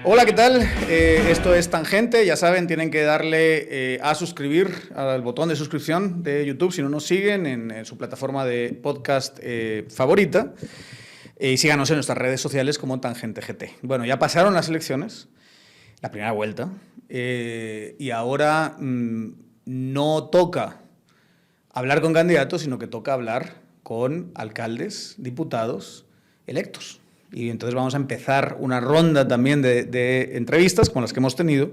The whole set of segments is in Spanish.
Hola, ¿qué tal? Esto es Tangente. Ya saben, tienen que darle a suscribir, al botón de suscripción de YouTube si no nos siguen en su plataforma de podcast favorita. Y síganos en nuestras redes sociales como Tangente GT. Bueno, ya pasaron las elecciones, la primera vuelta, y ahora no toca hablar con candidatos, sino que toca hablar con alcaldes, diputados electos. Y entonces vamos a empezar una ronda también de entrevistas, como las que hemos tenido,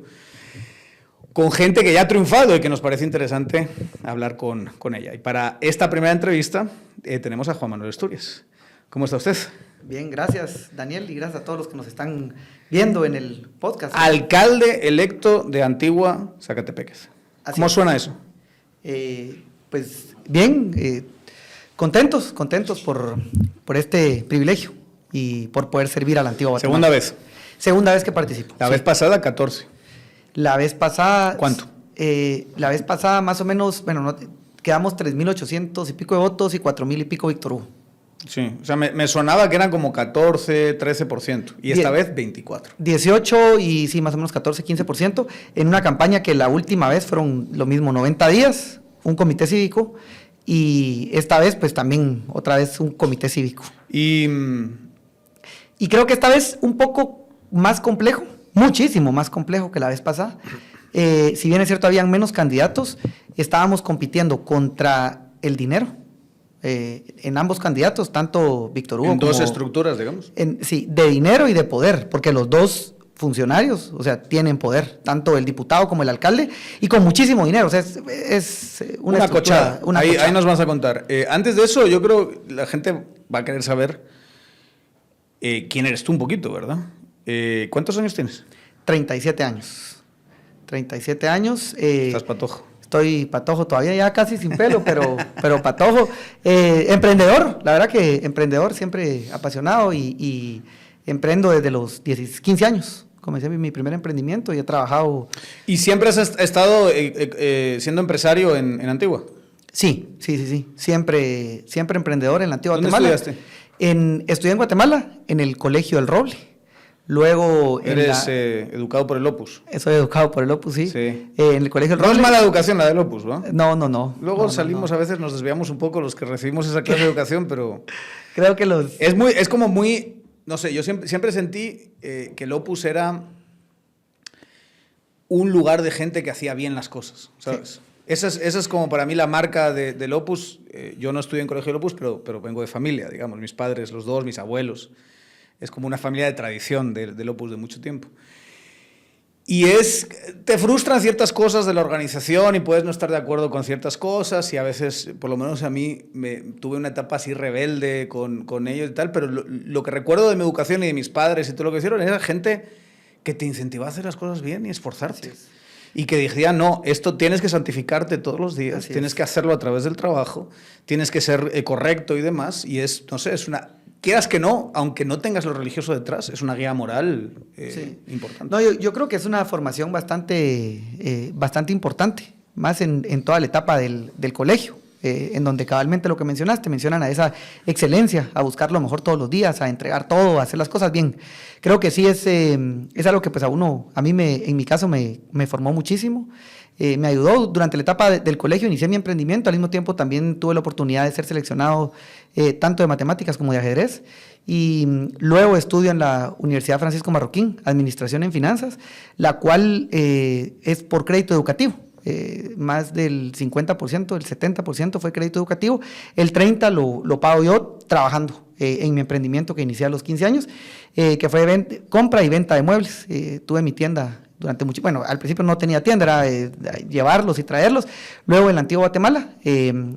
con gente que ya ha triunfado y que nos parece interesante hablar con ella. Y para esta primera entrevista tenemos a Juan Manuel Esturias. ¿Cómo está usted? Bien, gracias, Daniel, y gracias a todos los que nos están viendo en el podcast. Alcalde electo de Antigua, Zacatepeques. ¿Cómo suena eso? Pues bien, contentos por este privilegio y por poder servir a la Antigua Guatemala. Segunda vez. Segunda vez que participo. La vez pasada, 14. La vez pasada... ¿Cuánto? La vez pasada, más o menos, bueno, quedamos 3,800 y pico de votos y 4,000 y pico Víctor Hugo. Sí, o sea, me sonaba que eran como 14, 13%, y esta vez 24. 18 y sí, más o menos 14, 15%, en una campaña que la última vez fueron lo mismo, 90 días, un comité cívico, y esta vez pues también otra vez un comité cívico. Y creo que esta vez un poco más complejo, muchísimo más complejo que la vez pasada. Si bien es cierto, habían menos candidatos, estábamos compitiendo contra el dinero. En ambos candidatos, tanto Víctor Hugo como... En dos estructuras, digamos. Sí, de dinero y de poder, porque los dos funcionarios, o sea, tienen poder, tanto el diputado como el alcalde, y con muchísimo dinero, o sea, es una cochada. Ahí nos vas a contar. Antes de eso, yo creo que la gente va a querer saber quién eres tú un poquito, ¿verdad? ¿Cuántos años tienes? 37 años. 37 años. Estás patojo. Estoy patojo todavía, ya casi sin pelo, pero patojo. Emprendedor, la verdad que emprendedor, siempre apasionado y emprendo desde los 15 años. Comencé mi primer emprendimiento y he trabajado... ¿Y siempre has estado siendo empresario en Antigua? Sí. Siempre emprendedor en la Antigua ¿Dónde Guatemala. estudiaste? Estudié en Guatemala, en el Colegio El Roble. Luego... ¿Eres educado por el Opus? Soy educado por el Opus, sí. En el Colegio El Roble. No es mala educación la del Opus, ¿no? No. Luego salimos, a veces nos desviamos un poco los que recibimos esa clase de educación, pero... Creo que Es como muy... No sé, yo siempre sentí que el Opus era un lugar de gente que hacía bien las cosas, ¿sabes? Sí. Esa es como para mí la marca del Opus. Yo no estudié en Colegio del Opus, pero vengo de familia, digamos. Mis padres, los dos, mis abuelos. Es como una familia de tradición del Opus de mucho tiempo. Y te frustran ciertas cosas de la organización y puedes no estar de acuerdo con ciertas cosas y a veces, por lo menos a mí, tuve una etapa así rebelde con ellos y tal, pero lo que recuerdo de mi educación y de mis padres y todo lo que hicieron era gente que te incentivaba a hacer las cosas bien y esforzarte. Y que decía, no, esto tienes que santificarte todos los días, tienes que hacerlo a través del trabajo, tienes que ser correcto y demás, y no sé, es una... Quieras que no, aunque no tengas lo religioso detrás, es una guía moral importante. No, yo creo que es una formación bastante importante, más en toda la etapa del colegio, en donde cabalmente lo que mencionan a esa excelencia, a buscar lo mejor todos los días, a entregar todo, a hacer las cosas bien. Creo que sí es algo que pues a mí en mi caso me formó muchísimo. Me ayudó durante la etapa del colegio, inicié mi emprendimiento, al mismo tiempo también tuve la oportunidad de ser seleccionado tanto de matemáticas como de ajedrez, y luego estudio en la Universidad Francisco Marroquín, Administración en Finanzas, la cual es por crédito educativo. Más del 50%, el 70% fue crédito educativo, el 30% lo pago yo trabajando en mi emprendimiento que inicié a los 15 años, que fue compra y venta de muebles. Tuve mi tienda durante mucho, bueno, al principio no tenía tienda, era llevarlos y traerlos, luego en la Antigua Guatemala,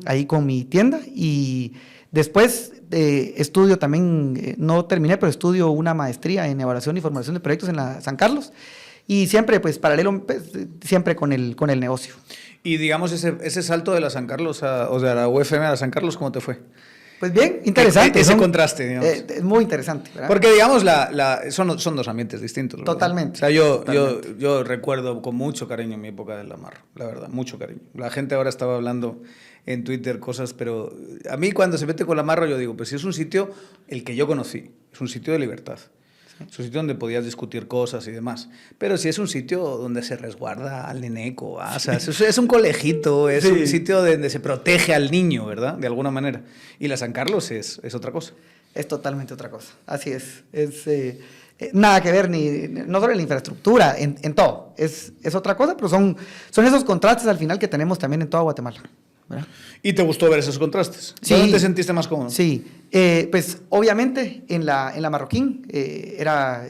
ahí con mi tienda, y después estudio también, no terminé, pero estudio una maestría en evaluación y formulación de proyectos en la San Carlos, y siempre, pues, paralelo, pues, siempre con el negocio. Y digamos, ese salto de la San Carlos, o de la UFM a la San Carlos, ¿cómo te fue? Pues bien, interesante. Ese contraste, digamos. Es muy interesante, ¿verdad? Porque, digamos, son dos ambientes distintos, ¿verdad? Totalmente. O sea, Totalmente. yo recuerdo con mucho cariño mi época del Amarro, la verdad, mucho cariño. La gente ahora estaba hablando en Twitter cosas, pero a mí cuando se mete con el Amarro yo digo, pues si es un sitio, el que yo conocí, es un sitio de libertad. Es un sitio donde podías discutir cosas y demás. Pero si es un sitio donde se resguarda al neneco, o sea, es un colegito, es un sitio donde se protege al niño, ¿verdad? De alguna manera. Y la San Carlos es otra cosa. Es totalmente otra cosa, así es. Nada que ver, no solo en la infraestructura, en todo. Es otra cosa, pero son esos contrastes al final que tenemos también en toda Guatemala, ¿verdad? ¿Y te gustó ver esos contrastes? Sí. ¿Dónde te sentiste más cómodo? Sí, pues obviamente en la Marroquín era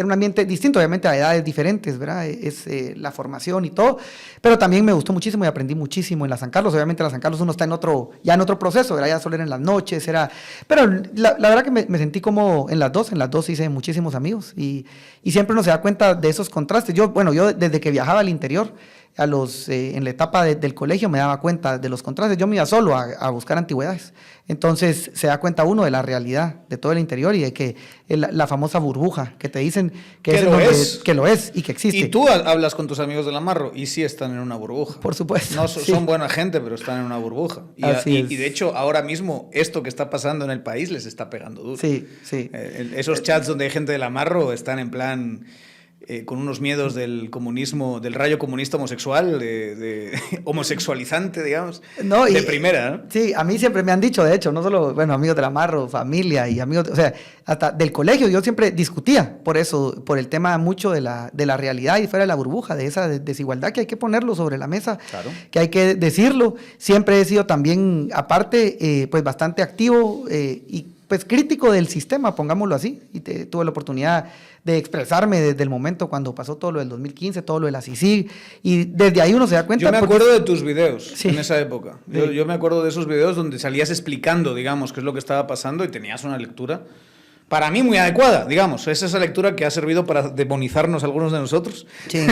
un ambiente distinto, obviamente a edades diferentes, ¿verdad? Es la formación y todo, pero también me gustó muchísimo y aprendí muchísimo en la San Carlos. Obviamente en la San Carlos uno está en otro proceso, ¿verdad? Ya solo era en las noches, pero la verdad que me sentí como en las dos hice muchísimos amigos y siempre uno se da cuenta de esos contrastes. Yo desde que viajaba al interior, en la etapa del colegio me daba cuenta de los contrastes. Yo me iba solo a buscar antigüedades. Entonces se da cuenta uno de la realidad de todo el interior y de que la famosa burbuja que te dicen que lo es y que existe. Y tú hablas con tus amigos del Amarro y sí están en una burbuja. Por supuesto. No sí. son buena gente, pero están en una burbuja. Y de hecho, ahora mismo, esto que está pasando en el país les está pegando duro. Sí. Esos chats donde hay gente del Amarro están en plan... con unos miedos del comunismo, del rayo comunista homosexual, homosexualizante, digamos, de primera, ¿no? Sí, a mí siempre me han dicho, de hecho, no solo, amigos del Amarro, familia y amigos, o sea, hasta del colegio, yo siempre discutía por eso, por el tema mucho de la realidad y fuera de la burbuja, de esa desigualdad que hay que ponerlo sobre la mesa, claro, que hay que decirlo. Siempre he sido también, aparte, pues bastante activo y pues crítico del sistema, pongámoslo así, y tuve la oportunidad de expresarme desde el momento cuando pasó todo lo del 2015, todo lo de la CICIG, y desde ahí uno se da cuenta. Yo me acuerdo de tus videos en esa época. Sí. Yo me acuerdo de esos videos donde salías explicando, digamos, qué es lo que estaba pasando y tenías una lectura, para mí, muy adecuada, digamos. Es esa lectura que ha servido para demonizarnos a algunos de nosotros. Sí.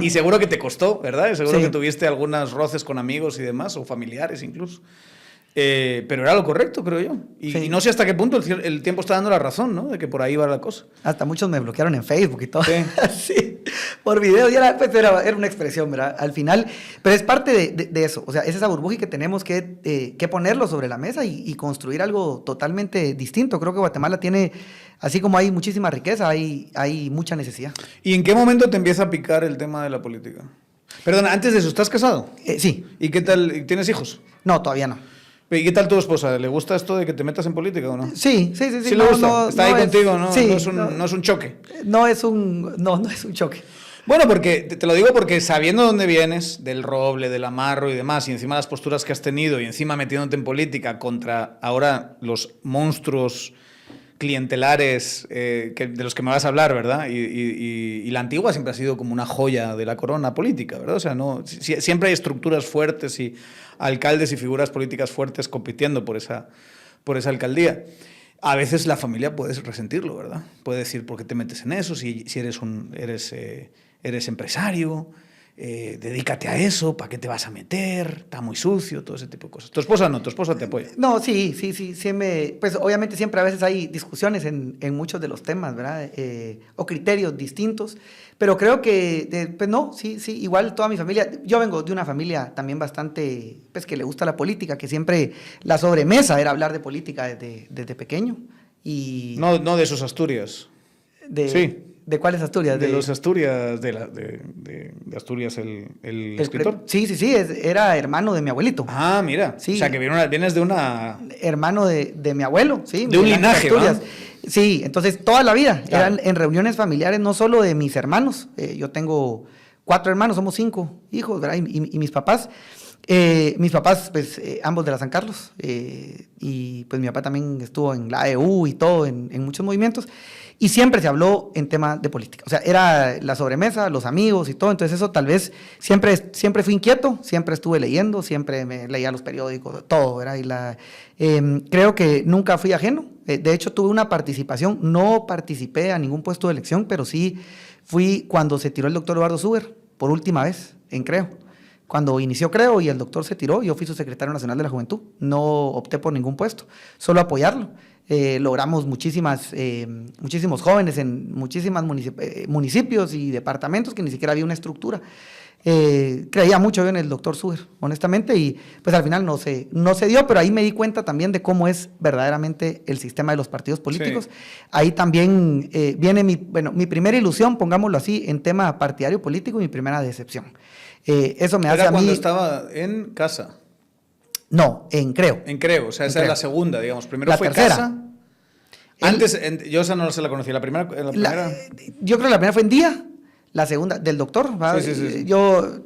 y seguro que te costó, ¿verdad? Seguro sí. que tuviste algunos roces con amigos y demás, o familiares incluso. Pero era lo correcto, creo yo. Y no sé hasta qué punto el tiempo está dando la razón, ¿no? De que por ahí va la cosa. Hasta muchos me bloquearon en Facebook y todo. Sí. Sí, por videos. Y era una expresión, ¿verdad? Al final, pero es parte de eso. O sea, es esa burbuja que tenemos que ponerlo sobre la mesa y construir algo totalmente distinto. Creo que Guatemala tiene, así como hay muchísima riqueza, hay mucha necesidad. ¿Y en qué momento te empieza a picar el tema de la política? Perdona, antes de eso, ¿estás casado? Sí. ¿Y qué tal? ¿Tienes hijos? No, todavía no. ¿Y qué tal tu esposa? ¿Le gusta esto de que te metas en política o no? Sí. ¿Sí le gusta? Está ahí contigo, ¿no? Sí, no es un choque. No es un choque. Bueno, porque te lo digo porque sabiendo dónde vienes, del Roble, del Amarro y demás, y encima las posturas que has tenido, y encima metiéndote en política contra ahora los monstruos clientelares de los que me vas a hablar, ¿verdad? Y la Antigua siempre ha sido como una joya de la corona política, ¿verdad? O sea, siempre hay estructuras fuertes y alcaldes y figuras políticas fuertes compitiendo por esa alcaldía. A veces la familia puede resentirlo, ¿verdad? Puede decir, ¿por qué te metes en eso? Si eres empresario, dedícate a eso, ¿para qué te vas a meter? Está muy sucio, todo ese tipo de cosas. ¿Tu esposa no? ¿Tu esposa te apoya? No, sí, pues obviamente siempre a veces hay discusiones en muchos de los temas, ¿verdad? O criterios distintos, pero creo que, pues no, sí, igual toda mi familia, yo vengo de una familia también bastante, pues que le gusta la política, que siempre la sobremesa era hablar de política desde pequeño. Y no de esos Asturias. Sí. ¿De cuáles Asturias? De los Asturias, de Asturias, el escritor. Sí, era hermano de mi abuelito. Ah, mira. Sí. O sea, que vienes de una... Hermano de mi abuelo, sí. De un linaje, ¿no? Sí, entonces toda la vida eran en reuniones familiares, no solo de mis hermanos. Yo tengo 4 hermanos, somos 5 hijos, ¿verdad? Y mis papás. Mis papás, pues, ambos de la San Carlos. Y pues mi papá también estuvo en la AEU y todo, en muchos movimientos. Y siempre se habló en tema de política. O sea, era la sobremesa, los amigos y todo. Entonces eso tal vez siempre fui inquieto, siempre estuve leyendo, siempre me leía los periódicos, todo, ¿verdad? Creo que nunca fui ajeno. De hecho, tuve una participación. No participé a ningún puesto de elección, pero sí fui cuando se tiró el doctor Eduardo Suber, por última vez, en Creo. Cuando inició Creo y el doctor se tiró, yo fui su secretario nacional de la Juventud. No opté por ningún puesto, solo apoyarlo. Logramos muchísimos jóvenes en muchísimos municipios y departamentos que ni siquiera había una estructura. Creía mucho yo en el doctor Suger, honestamente, y pues al final no se dio, pero ahí me di cuenta también de cómo es verdaderamente el sistema de los partidos políticos. Sí. Ahí también viene mi primera ilusión, pongámoslo así, en tema partidario político y mi primera decepción. Eso me hace a mí... ¿Era cuando estaba en Casa? No, en Creo. En Creo, o sea, esa es la segunda, digamos. Primero la fue tercera. Casa. Antes, yo esa no se la conocí. ¿La primera? Yo creo que la primera fue en Día. La segunda, del doctor, sí. Yo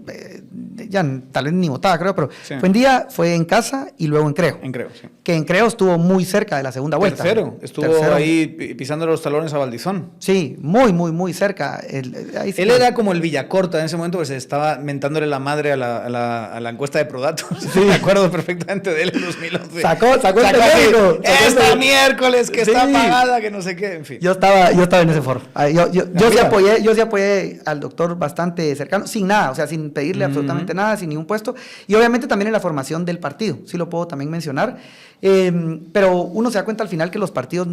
ya tal vez ni votaba, creo, pero sí. Fue en Día, fue en Casa y luego en Creo. En Creo, sí. Que en Creo estuvo muy cerca de la segunda vuelta. Estuvo ahí pisando los talones a Valdizón. Sí, muy cerca. Él era como el Villacorta en ese momento, pues estaba mentándole la madre a la encuesta de Prodatos. Sí. Me acuerdo perfectamente de él en 2011. Sacó el periódico. Esta miércoles que está pagada, que no sé qué, en fin. Yo estaba en ese foro. Yo sí apoyé al doctor bastante cercano, sin nada, o sea, sin pedirle absolutamente nada, sin ningún puesto, y obviamente también en la formación del partido, sí lo puedo también mencionar, pero uno se da cuenta al final que los partidos,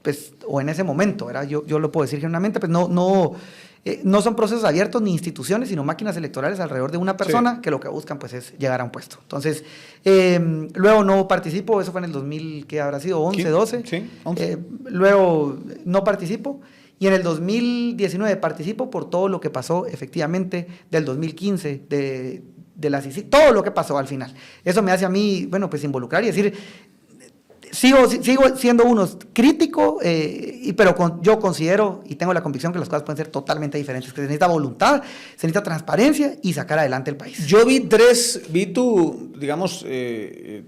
pues, o en ese momento, ¿verdad? Yo lo puedo decir genuinamente, pues no son procesos abiertos ni instituciones, sino máquinas electorales alrededor de una persona que lo que buscan pues es llegar a un puesto. Entonces, luego no participo, eso fue en el 2000, ¿qué habrá sido? 11, 12. Sí, 11. Luego no participo. Y en el 2019 participo por todo lo que pasó efectivamente del 2015, de la CICI, todo lo que pasó al final. Eso me hace a mí, bueno, pues involucrar y decir, sigo siendo crítico, pero yo considero y tengo la convicción que las cosas pueden ser totalmente diferentes, que se necesita voluntad, se necesita transparencia y sacar adelante el país. Yo vi tú, digamos,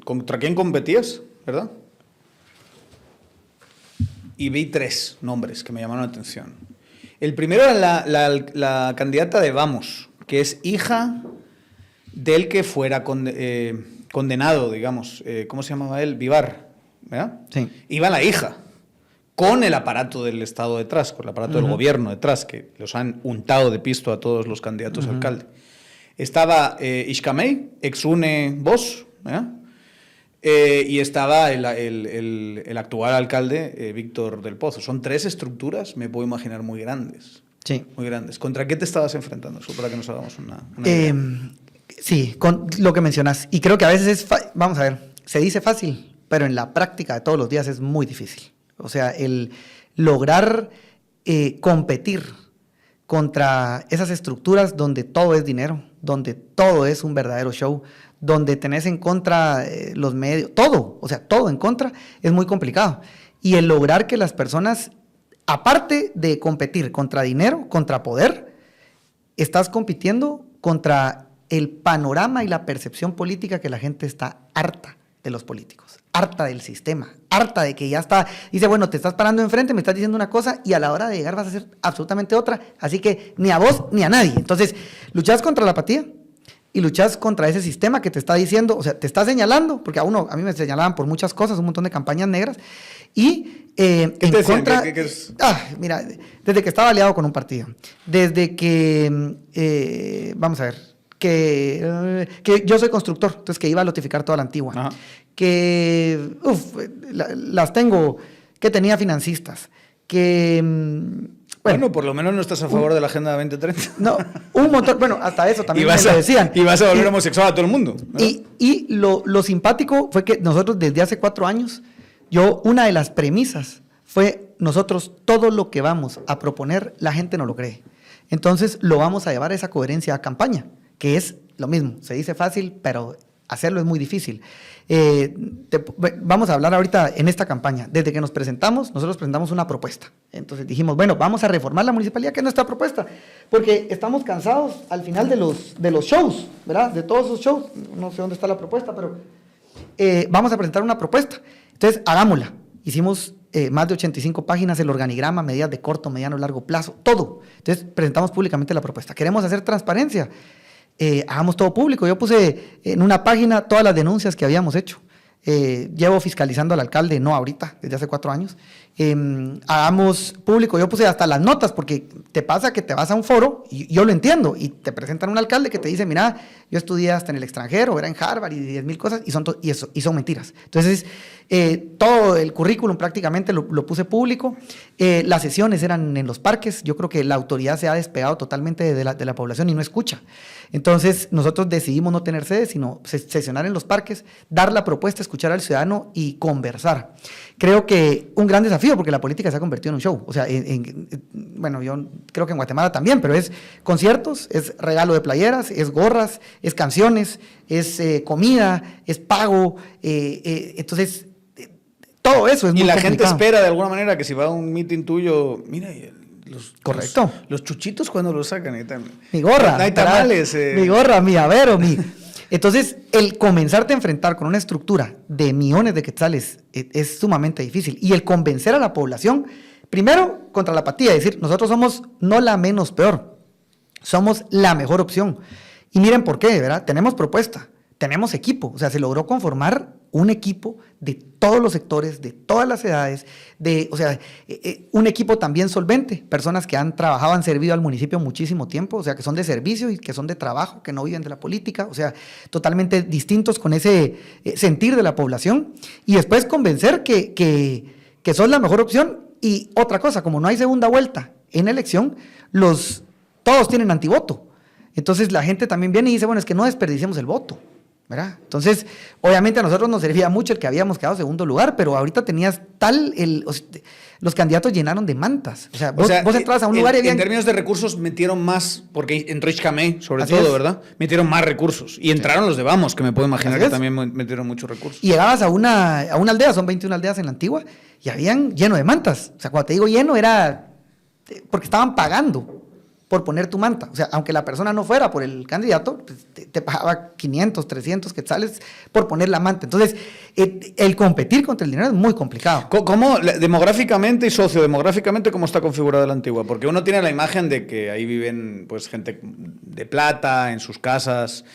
¿contra quién competías, verdad? Y vi 3 nombres que me llamaron la atención. El primero era la candidata de Vamos, que es hija del que fuera condenado, digamos. ¿Cómo se llamaba él? Vivar, ¿verdad? Sí. Iba la hija, con el aparato del Estado detrás, con el aparato del gobierno detrás, que los han untado de pisto a todos los candidatos a alcalde. Estaba Ixcamey, ex-UNE Bosch, ¿verdad? Y estaba el actual alcalde, Víctor del Pozo. Son 3 estructuras, me puedo imaginar, muy grandes. Sí. Muy grandes. ¿Contra qué te estabas enfrentando? Eso para que nos hagamos una idea. Sí, con lo que mencionas. Y creo que a veces vamos a ver, se dice fácil, pero en la práctica de todos los días es muy difícil. O sea, el lograr competir contra esas estructuras donde todo es dinero, donde todo es un verdadero show, donde tenés en contra los medios, todo en contra, es muy complicado. Y el lograr que las personas, aparte de competir contra dinero, contra poder, estás compitiendo contra el panorama y la percepción política que la gente está harta de los políticos, harta del sistema, harta de que ya está, dice, bueno, te estás parando enfrente, me estás diciendo una cosa y a la hora de llegar vas a hacer absolutamente otra, así que ni a vos ni a nadie. Entonces, luchás contra la apatía, y luchas contra ese sistema que te está diciendo, o sea, te está señalando, porque a mí me señalaban por muchas cosas, un montón de campañas negras, y ¿Qué te decían? contra... ¿Qué es? Mira, desde que estaba aliado con un partido, desde que, vamos a ver, que yo soy constructor, entonces que iba a lotificar toda la antigua, Ajá. Que, las tengo, que tenía financistas, que... Bueno, por lo menos no estás a favor de la Agenda 2030. No, un montón, bueno, hasta eso también me lo decían. Y vas a volver homosexual a todo el mundo, ¿no? Y lo simpático fue que nosotros desde hace 4 años, una de las premisas fue nosotros todo lo que vamos a proponer, la gente no lo cree. Entonces lo vamos a llevar a esa coherencia a campaña, que es lo mismo, se dice fácil, pero hacerlo es muy difícil. Vamos a hablar ahorita en esta campaña. Desde que nos presentamos, nosotros presentamos una propuesta. Entonces dijimos, bueno, vamos a reformar la municipalidad, que es nuestra propuesta, porque estamos cansados al final de los shows, ¿verdad? De todos esos shows. No sé dónde está la propuesta, pero vamos a presentar una propuesta. Entonces, hagámosla. Hicimos más de 85 páginas, el organigrama, medidas de corto, mediano, largo plazo, todo. Entonces, presentamos públicamente la propuesta. Queremos hacer transparencia. Hagamos todo público. Yo puse en una página todas las denuncias que habíamos hecho. llevo fiscalizando al alcalde, no ahorita, desde hace 4 años. Hagamos público, yo puse hasta las notas, porque te pasa que te vas a un foro, y yo lo entiendo, y te presentan un alcalde que te dice, mira, yo estudié hasta en el extranjero, era en Harvard y 10,000 cosas, y son mentiras. Entonces, todo el currículum prácticamente lo puse público. Las sesiones eran en los parques. Yo creo que la autoridad se ha despegado totalmente de la población y no escucha. Entonces, nosotros decidimos no tener sede, sino sesionar en los parques, dar la propuesta, escuchar al ciudadano y conversar. Creo que un gran desafío, porque la política se ha convertido en un show. O sea, bueno, yo creo que en Guatemala también, pero es conciertos, es regalo de playeras, es gorras, es canciones, es comida, es pago. Entonces, todo eso es muy complicado. Y la gente espera de alguna manera que si va a un meeting tuyo, mira, correcto. Los chuchitos cuando los sacan. Mi gorra. No hay tamales. Mi gorra, mi avero, mi... Entonces, el comenzarte a enfrentar con una estructura de millones de quetzales es sumamente difícil. Y el convencer a la población, primero, contra la apatía, decir, nosotros somos no la menos peor, somos la mejor opción. Y miren por qué, ¿verdad? Tenemos propuesta, tenemos equipo. O sea, se logró conformar un equipo de todos los sectores, de todas las edades, un equipo también solvente, personas que han trabajado, han servido al municipio muchísimo tiempo, o sea, que son de servicio y que son de trabajo, que no viven de la política, o sea, totalmente distintos con ese sentir de la población, y después convencer que son la mejor opción. Y otra cosa, como no hay segunda vuelta en elección, todos tienen antivoto. Entonces la gente también viene y dice, bueno, es que no desperdiciemos el voto, ¿verdad? Entonces, obviamente a nosotros nos servía mucho el que habíamos quedado segundo lugar, pero ahorita tenías los candidatos llenaron de mantas. O sea, vos entrabas a un lugar y habían... En términos de recursos metieron más, porque entró Ixcamé, sobre todo, ¿verdad? Metieron más recursos. Y entraron los de Vamos, que me puedo imaginar que también metieron muchos recursos. Y llegabas a una aldea, son 21 aldeas en la Antigua, y habían lleno de mantas. O sea, cuando te digo lleno era porque estaban pagando por poner tu manta. O sea, aunque la persona no fuera por el candidato, pues, te pagaba 500, 300 quetzales por poner la manta. Entonces, el competir contra el dinero es muy complicado. ¿Cómo demográficamente y sociodemográficamente cómo está configurada la Antigua? Porque uno tiene la imagen de que ahí viven pues gente de plata en sus casas,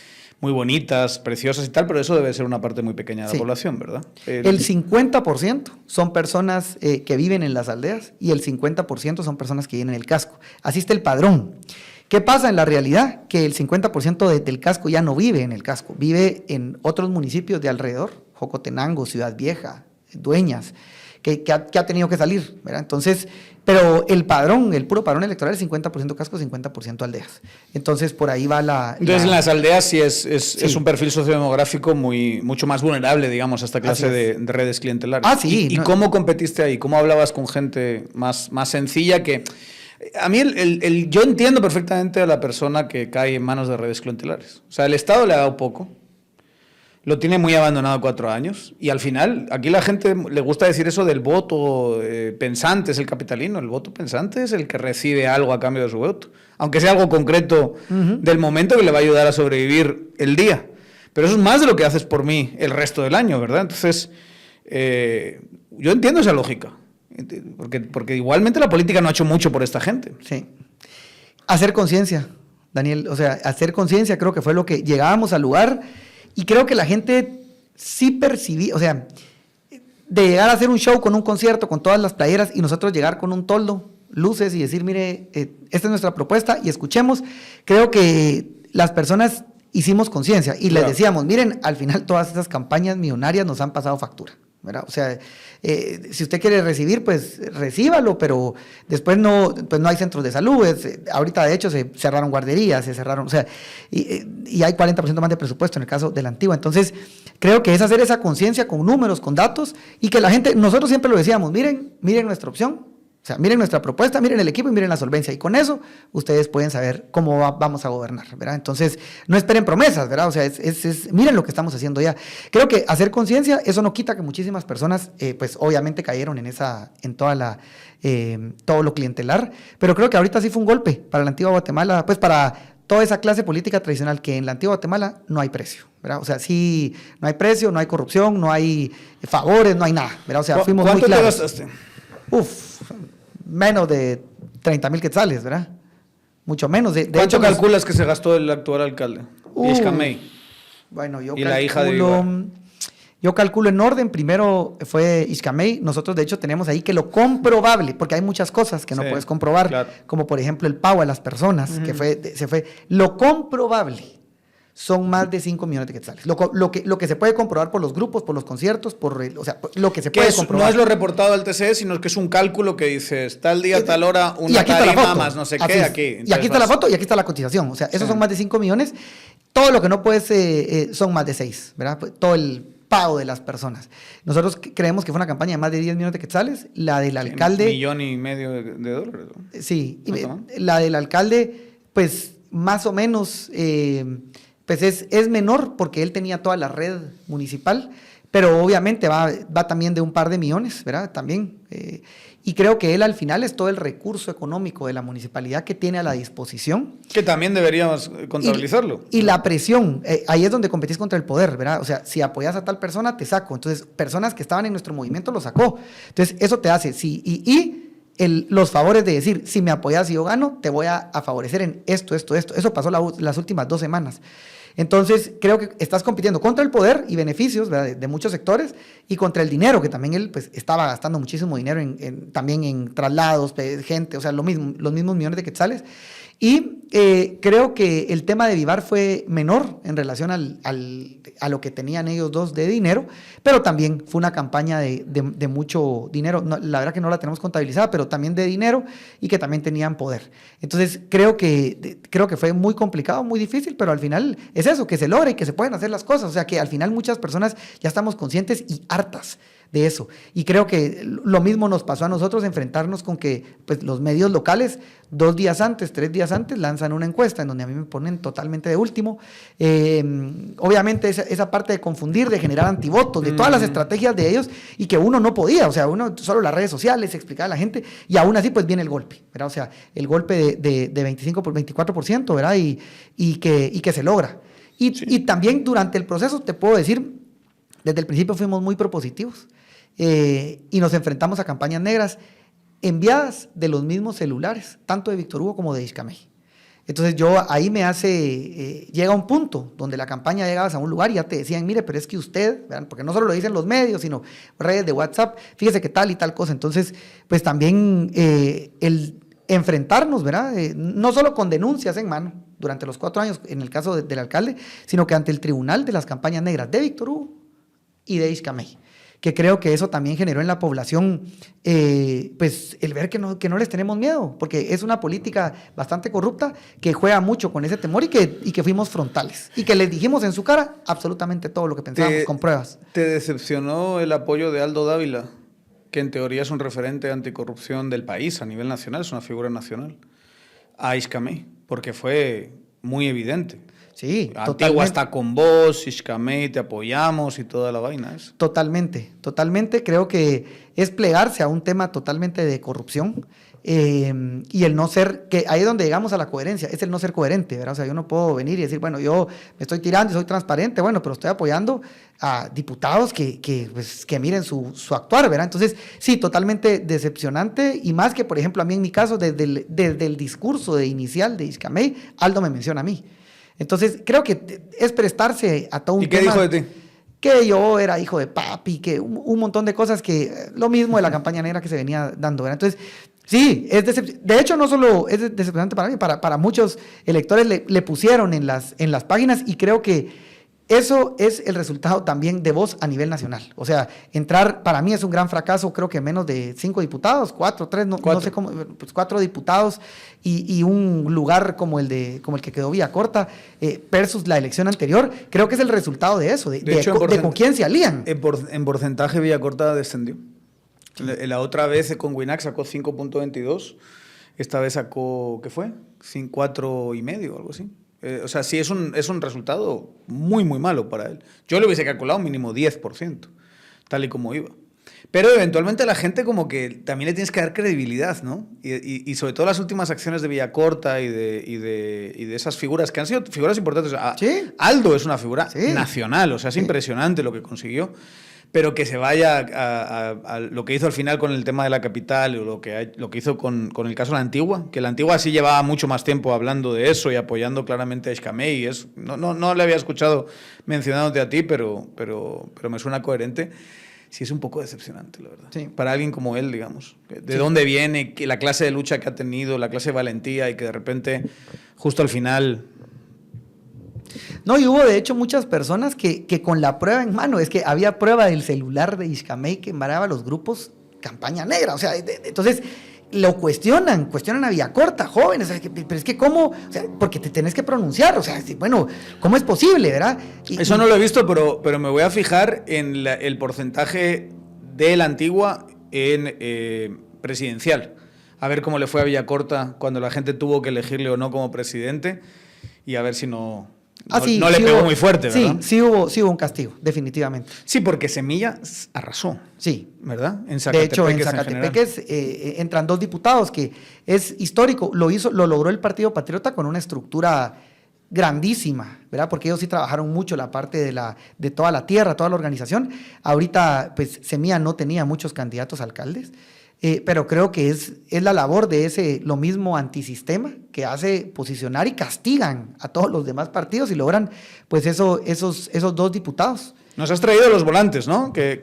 muy bonitas, preciosas y tal, pero eso debe ser una parte muy pequeña de la población, ¿verdad? El 50% son personas que viven en las aldeas y el 50% son personas que viven en el casco. Así está el padrón. ¿Qué pasa en la realidad? Que el 50% del casco ya no vive en el casco, vive en otros municipios de alrededor, Jocotenango, Ciudad Vieja, Dueñas, que ha tenido que salir, ¿verdad? Entonces, pero el puro padrón electoral es 50% casco, 50% aldeas. Entonces, por ahí va Entonces, en las aldeas sí es un perfil sociodemográfico mucho más vulnerable, digamos, a esta clase de redes clientelares. Ah, sí. ¿Y cómo competiste ahí? ¿Cómo hablabas con gente más sencilla que... A mí yo entiendo perfectamente a la persona que cae en manos de redes clientelares. O sea, el Estado le ha dado poco. Lo tiene muy abandonado 4 años y al final, aquí la gente le gusta decir eso del voto pensante, es el capitalino, el voto pensante es el que recibe algo a cambio de su voto, aunque sea algo concreto del momento que le va a ayudar a sobrevivir el día. Pero eso es más de lo que haces por mí el resto del año, ¿verdad? Entonces, yo entiendo esa lógica, porque igualmente la política no ha hecho mucho por esta gente. Sí. Hacer conciencia, Daniel, o sea, hacer conciencia creo que fue lo que llegábamos al lugar. Y creo que la gente sí percibía, o sea, de llegar a hacer un show con un concierto, con todas las playeras, y nosotros llegar con un toldo, luces, y decir, mire, esta es nuestra propuesta, y escuchemos, creo que las personas hicimos conciencia, y les decíamos, miren, al final todas esas campañas millonarias nos han pasado factura, ¿verdad? O sea, si usted quiere recibir, pues recíbalo, pero después no hay centros de salud. Ahorita, de hecho, se cerraron guarderías, se cerraron, o sea, y hay 40% más de presupuesto en el caso de la Antigua. Entonces, creo que es hacer esa conciencia con números, con datos, y que la gente, nosotros siempre lo decíamos, miren nuestra opción. O sea, miren nuestra propuesta, miren el equipo y miren la solvencia. Y con eso, ustedes pueden saber cómo vamos a gobernar, ¿verdad? Entonces, no esperen promesas, ¿verdad? O sea, miren lo que estamos haciendo ya. Creo que hacer conciencia, eso no quita que muchísimas personas, pues, obviamente cayeron en todo lo clientelar. Pero creo que ahorita sí fue un golpe para la Antigua Guatemala, pues, para toda esa clase política tradicional que en la Antigua Guatemala no hay precio, ¿verdad? O sea, sí, no hay precio, no hay corrupción, no hay favores, no hay nada, ¿verdad? O sea, fuimos muy claros. ¿Cuánto te gastaste? Menos de 30,000 quetzales, ¿verdad? Mucho menos. De ¿Cuánto hecho, calculas que se gastó el actual alcalde? Ixcamé. Bueno, yo y la hija de Vivar. Yo calculo en orden, primero fue Xcamey, nosotros de hecho tenemos ahí que lo comprobable, porque hay muchas cosas que no puedes comprobar, claro, como por ejemplo el pago a las personas, que se fue, lo comprobable son más de 5 millones de quetzales. Lo que se puede comprobar por los grupos, por los conciertos, o sea, lo que se puede comprobar. No es lo reportado al TCE, sino que es un cálculo que dices, tal día, tal hora, una tarima más, no sé qué, aquí. Entonces, y aquí está la foto y aquí está la cotización. O sea, esos son más de 5 millones. Todo lo que no puedes son más de 6, ¿verdad? Todo el pago de las personas. Nosotros creemos que fue una campaña de más de 10 millones de quetzales. La del alcalde... $1,500,000 de dólares, ¿no? Sí. La del alcalde, pues, más o menos... pues es menor porque él tenía toda la red municipal, pero obviamente va también de un par de millones, ¿verdad? También. Y creo que él al final es todo el recurso económico de la municipalidad que tiene a la disposición. Que también deberíamos contabilizarlo. Y la presión, ahí es donde competís contra el poder, ¿verdad? O sea, si apoyas a tal persona, te saco. Entonces, personas que estaban en nuestro movimiento lo sacó. Entonces, eso te hace, sí, los favores de decir, si me apoyas y yo gano, te voy a favorecer en esto. Eso pasó las últimas 2 semanas. Entonces, creo que estás compitiendo contra el poder y beneficios, ¿verdad?, de muchos sectores, y contra el dinero, que también él pues, estaba gastando muchísimo dinero también en traslados, gente, o sea, los mismos millones de quetzales. Y creo que el tema de Vivar fue menor en relación a lo que tenían ellos dos de dinero, pero también fue una campaña de mucho dinero. No, la verdad que no la tenemos contabilizada, pero también de dinero y que también tenían poder. Entonces, creo que fue muy complicado, muy difícil, pero al final es eso, que se logra y que se pueden hacer las cosas. O sea, que al final muchas personas ya estamos conscientes y hartas de eso. Y creo que lo mismo nos pasó a nosotros, enfrentarnos con que pues, los medios locales 2 días antes, 3 días antes lanzan una encuesta en donde a mí me ponen totalmente de último. Obviamente esa parte de confundir, de generar antivotos, de todas las estrategias de ellos, y que uno no podía, o sea, uno solo las redes sociales explicaba a la gente, y aún así pues viene el golpe, ¿verdad? O sea, el golpe de 24%, ¿verdad? Y que se logra. Y también durante el proceso te puedo decir, desde el principio fuimos muy propositivos. Y nos enfrentamos a campañas negras enviadas de los mismos celulares, tanto de Víctor Hugo como de Xcamey. Entonces ahí llega un punto donde la campaña llegabas a un lugar y ya te decían, mire, pero es que usted, ¿verdad? Porque no solo lo dicen los medios, sino redes de WhatsApp, fíjese que tal y tal cosa. Entonces, pues también el enfrentarnos, ¿verdad? No solo con denuncias en mano durante los 4 años, en el caso del alcalde, sino que ante el tribunal de las campañas negras de Víctor Hugo y de Xcamey, que creo que eso también generó en la población pues el ver que no les tenemos miedo, porque es una política bastante corrupta que juega mucho con ese temor y que fuimos frontales y que les dijimos en su cara absolutamente todo lo que pensábamos con pruebas. ¿Te decepcionó el apoyo de Aldo Dávila, que en teoría es un referente anticorrupción del país a nivel nacional, es una figura nacional, a Xcamey? Porque fue muy evidente. Sí, Antigua está con vos, Xcamey, te apoyamos y toda la vaina. Eso. Totalmente. Creo que es plegarse a un tema totalmente de corrupción y el no ser, que ahí es donde llegamos a la coherencia, es el no ser coherente, ¿verdad? O sea, yo no puedo venir y decir, bueno, yo me estoy tirando y soy transparente, bueno, pero estoy apoyando a diputados que miren su actuar, ¿verdad? Entonces, sí, totalmente decepcionante, y más que, por ejemplo, a mí en mi caso, desde el discurso inicial de Xcamey, Aldo me menciona a mí. Entonces, creo que es prestarse a todo un tema. ¿Y qué dijo de ti? Que yo era hijo de papi, que un montón de cosas que... Lo mismo de la campaña negra que se venía dando, ¿verdad? Entonces, sí, es decepcionante. De hecho, no solo es decepcionante para mí, para muchos electores le pusieron en las páginas, y creo que eso es el resultado también de Voz a nivel nacional. O sea, entrar, para mí es un gran fracaso, creo que menos de 5 diputados, 4, 3, no sé cómo, pues 4 diputados y un lugar como el que quedó Villacorta versus la elección anterior. Creo que es el resultado de eso, de con quién se alían. En porcentaje Villacorta descendió. La otra vez con Winac sacó 5.22, esta vez sacó, ¿qué fue? 4.5, algo así. O sea, sí es un resultado muy, muy malo para él. Yo le hubiese calculado mínimo 10%, tal y como iba. Pero eventualmente a la gente como que también le tienes que dar credibilidad, ¿no? Y sobre todo las últimas acciones de Villacorta y de esas figuras, que han sido figuras importantes. ¿Sí? Aldo es una figura nacional, o sea, es impresionante lo que consiguió. pero que se vaya a lo que hizo al final con el tema de la capital, o lo que hizo con el caso de la Antigua, que la Antigua sí llevaba mucho más tiempo hablando de eso y apoyando claramente a Xcamé, y no le había escuchado mencionándote a ti, pero me suena coherente. Sí, es un poco decepcionante, la verdad. Sí. Para alguien como él, digamos. De dónde viene, la clase de lucha que ha tenido, la clase de valentía, y que de repente, justo al final... No, y hubo de hecho muchas personas que con la prueba en mano, es que había prueba del celular de Xcamé que embaraba los grupos campaña negra, o sea, entonces lo cuestionan a Villacorta, jóvenes, o sea, pero es que cómo, o sea, porque te tenés que pronunciar, o sea, bueno, ¿cómo es posible, verdad? Eso no lo he visto, pero me voy a fijar en el porcentaje de la Antigua en presidencial, a ver cómo le fue a Villacorta cuando la gente tuvo que elegirle o no como presidente, y a ver si no le pegó muy fuerte, ¿verdad? Sí hubo un castigo, definitivamente. Sí, porque Semilla arrasó. Sí. ¿Verdad? De hecho, en Zacatepeques entran 2 diputados, que es histórico. Lo logró el Partido Patriota con una estructura grandísima, ¿verdad? Porque ellos sí trabajaron mucho la parte de toda la tierra, toda la organización. Ahorita, pues, Semilla no tenía muchos candidatos a alcaldes. Pero creo que es la labor de lo mismo antisistema, que hace posicionar y castigan a todos los demás partidos y logran pues esos 2 diputados. Nos has traído los volantes, ¿no? Que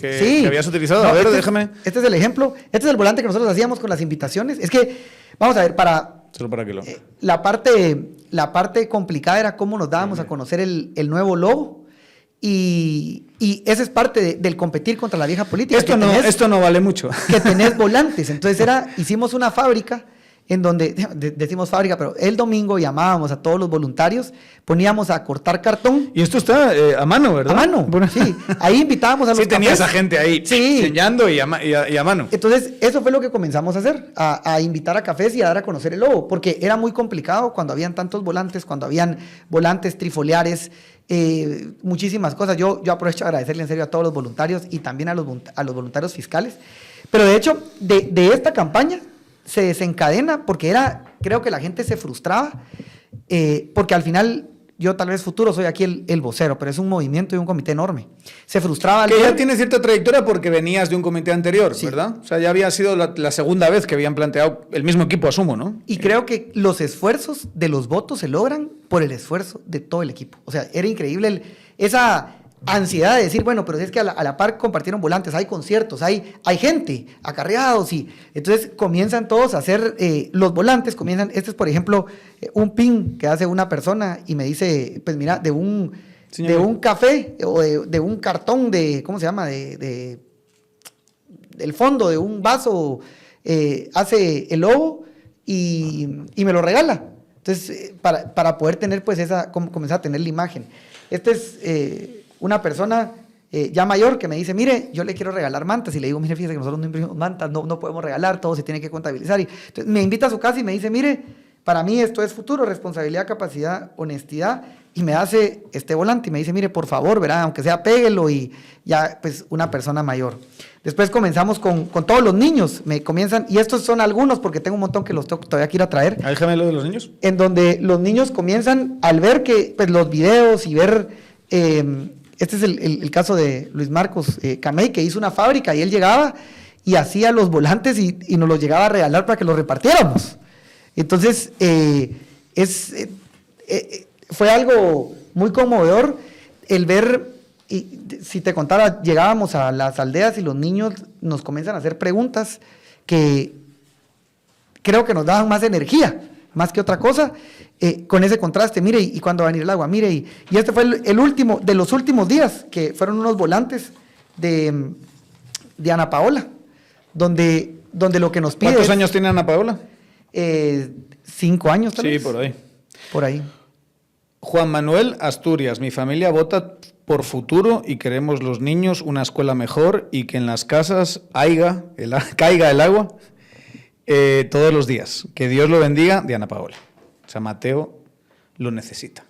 habías utilizado. No, a ver, déjame. Este es el ejemplo. Este es el volante que nosotros hacíamos con las invitaciones. Es que, vamos a ver, Solo para que lo... la parte complicada era cómo nos dábamos a conocer el nuevo logo. Y esa es parte del competir contra la vieja política. Esto no vale mucho. Que tenés volantes. Entonces hicimos una fábrica en donde, decimos fábrica, pero el domingo llamábamos a todos los voluntarios, poníamos a cortar cartón. Y esto está a mano, ¿verdad? A mano, bueno, sí. Ahí invitábamos a los sí, tenías a gente ahí enseñando y a mano. Entonces, eso fue lo que comenzamos a hacer, a invitar a cafés y a dar a conocer el logo, porque era muy complicado cuando habían tantos volantes, cuando habían volantes trifoliares, muchísimas cosas. Yo aprovecho a agradecerle en serio a todos los voluntarios y también a los voluntarios fiscales. Pero de hecho, de esta campaña se desencadena porque creo que la gente se frustraba, porque al final, yo tal vez futuro soy aquí el vocero, pero es un movimiento y un comité enorme. Se frustraba. Que ya tiene cierta trayectoria porque venías de un comité anterior, sí, ¿verdad? O sea, ya había sido la segunda vez que habían planteado el mismo equipo, asumo, ¿no? Y creo que los esfuerzos de los votos se logran por el esfuerzo de todo el equipo. O sea, era increíble esa ansiedad de decir, bueno, pero es que a la par compartieron volantes, hay conciertos, hay gente, acarreados, y entonces comienzan todos a hacer los volantes, este es, por ejemplo, un pin que hace una persona y me dice, pues mira, de un café o de un cartón ¿cómo se llama? Del fondo de un vaso, hace el logo y me lo regala. Entonces, para poder tener, pues, comenzar a tener la imagen. Este es una persona ya mayor que me dice, mire, yo le quiero regalar mantas, y le digo, mire, fíjese que nosotros no imprimimos mantas, no podemos regalar, todo se tiene que contabilizar. Entonces me invita a su casa y me dice, mire, para mí esto es futuro, responsabilidad, capacidad, honestidad, y me hace este volante y me dice, mire, por favor, ¿verdad? Aunque sea, péguelo, y ya, pues, una persona mayor. Después comenzamos con todos los niños, me comienzan, y estos son algunos, porque tengo un montón que los tengo todavía que ir a traer. Déjame lo de los niños. En donde los niños comienzan, al ver que, pues, los videos y ver... este es el caso de Luis Marcos Camey, que hizo una fábrica y él llegaba y hacía los volantes y nos los llegaba a regalar para que los repartiéramos. Entonces, fue algo muy conmovedor el ver, y si te contara, llegábamos a las aldeas y los niños nos comienzan a hacer preguntas que creo que nos daban más energía, más que otra cosa, con ese contraste. Mire, ¿y cuándo va a venir el agua? Mire, y este fue el último, de los últimos días, que fueron unos volantes de Ana Paola, donde lo que nos pide... ¿Cuántos años tiene Ana Paola? 5 años, tal vez. Sí, por ahí. Por ahí. Juan Manuel Asturias, mi familia vota por futuro y queremos los niños una escuela mejor y que en las casas caiga el agua todos los días. Que Dios lo bendiga, de Ana Paola. O sea, Mateo lo necesita.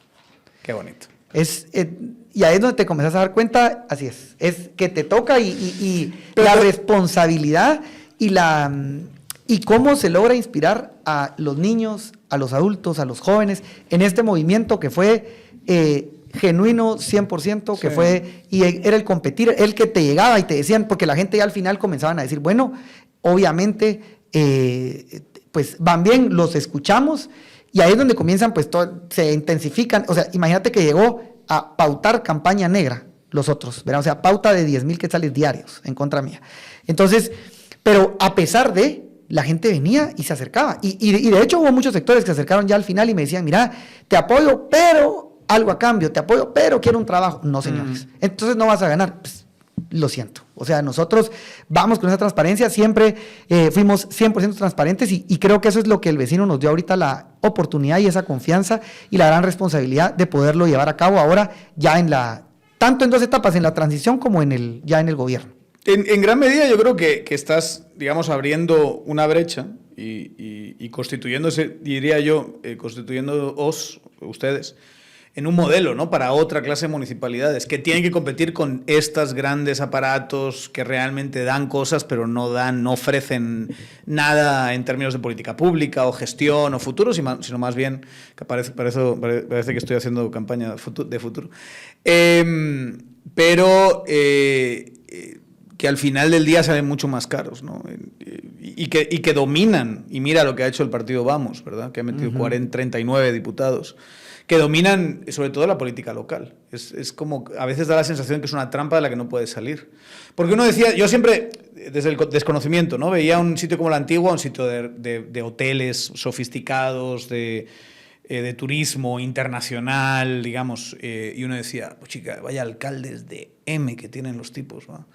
Qué bonito. Y ahí es donde te comenzás a dar cuenta, así es que te toca y la responsabilidad y cómo se logra inspirar a los niños, a los adultos, a los jóvenes, en este movimiento que fue genuino 100%, que Sí. fue, y era el competir, el que te llegaba y te decían, porque la gente ya al final comenzaban a decir, bueno, obviamente, pues van bien, los escuchamos, y ahí es donde comienzan, pues se intensifican, o sea, imagínate que llegó a pautar campaña negra los otros, ¿verdad? O sea, pauta de 10,000 quetzales diarios en contra mía. Entonces, pero a pesar de, la gente venía y se acercaba. Y de hecho hubo muchos sectores que se acercaron ya al final y me decían, mira, te apoyo, pero algo a cambio, te apoyo, pero quiero un trabajo. No, señores. Entonces no vas a ganar. Pues, lo siento. O sea, nosotros vamos con esa transparencia, siempre fuimos 100% transparentes y creo que eso es lo que el vecino nos dio ahorita la oportunidad y esa confianza y la gran responsabilidad de poderlo llevar a cabo ahora ya tanto en 2 etapas, en la transición como ya en el gobierno. En gran medida yo creo que estás, digamos, abriendo una brecha y constituyéndose, diría yo, constituyéndoos, ustedes, en un modelo, ¿no? Para otra clase de municipalidades que tienen que competir con estos grandes aparatos que realmente dan cosas, pero no ofrecen nada en términos de política pública o gestión o futuro, sino más bien, que parece que estoy haciendo campaña de futuro. Que al final del día salen mucho más caros, ¿no? Y que dominan, y mira lo que ha hecho el partido Vamos, ¿verdad? Que ha metido 39 diputados, que dominan sobre todo la política local. Es como, a veces da la sensación que es una trampa de la que no puedes salir. Porque uno decía, yo siempre, desde el desconocimiento, ¿no? Veía un sitio como la Antigua, un sitio de hoteles sofisticados, de turismo internacional, digamos, y uno decía, pues chica, vaya alcaldes de M que tienen los tipos, ¿no?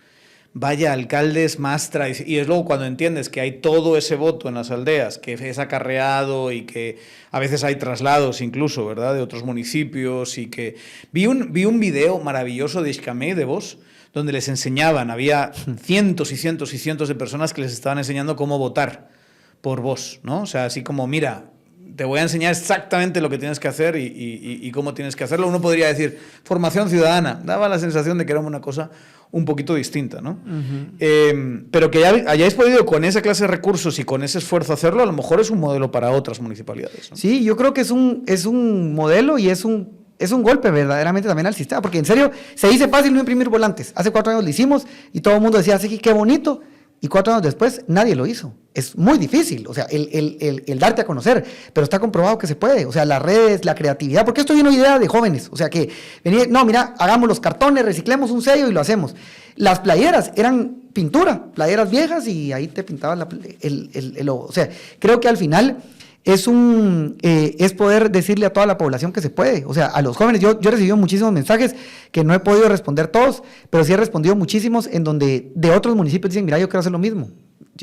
Vaya alcaldes más tradicionales. Y es luego cuando entiendes que hay todo ese voto en las aldeas, que es acarreado y que a veces hay traslados incluso, ¿verdad?, de otros municipios. Y que vi un video maravilloso de Iscamé, de Vos, donde les enseñaban, había cientos y cientos y cientos de personas que les estaban enseñando cómo votar por Vos, ¿no? O sea, así como, mira, te voy a enseñar exactamente lo que tienes que hacer y cómo tienes que hacerlo. Uno podría decir, formación ciudadana. Daba la sensación de que era una cosa un poquito distinta, ¿no? Pero que hayáis podido con esa clase de recursos y con ese esfuerzo hacerlo, a lo mejor es un modelo para otras municipalidades, ¿no? Sí, yo creo que es un modelo y es un golpe verdaderamente también al sistema, porque en serio, se dice fácil no imprimir volantes. Hace 4 años lo hicimos y todo el mundo decía, sí, qué bonito, y 4 años después nadie lo hizo. Es muy difícil, o sea, el darte a conocer, pero está comprobado que se puede, o sea, las redes, la creatividad, porque esto vino idea de jóvenes, o sea, que venía, no, mira, hagamos los cartones, reciclemos un sello y lo hacemos. Las playeras eran pintura, playeras viejas y ahí te pintaban el logo. O sea, creo que al final es poder decirle a toda la población que se puede. O sea, a los jóvenes, yo he recibido muchísimos mensajes que no he podido responder todos, pero sí he respondido muchísimos en donde de otros municipios dicen, mira, yo quiero hacer lo mismo.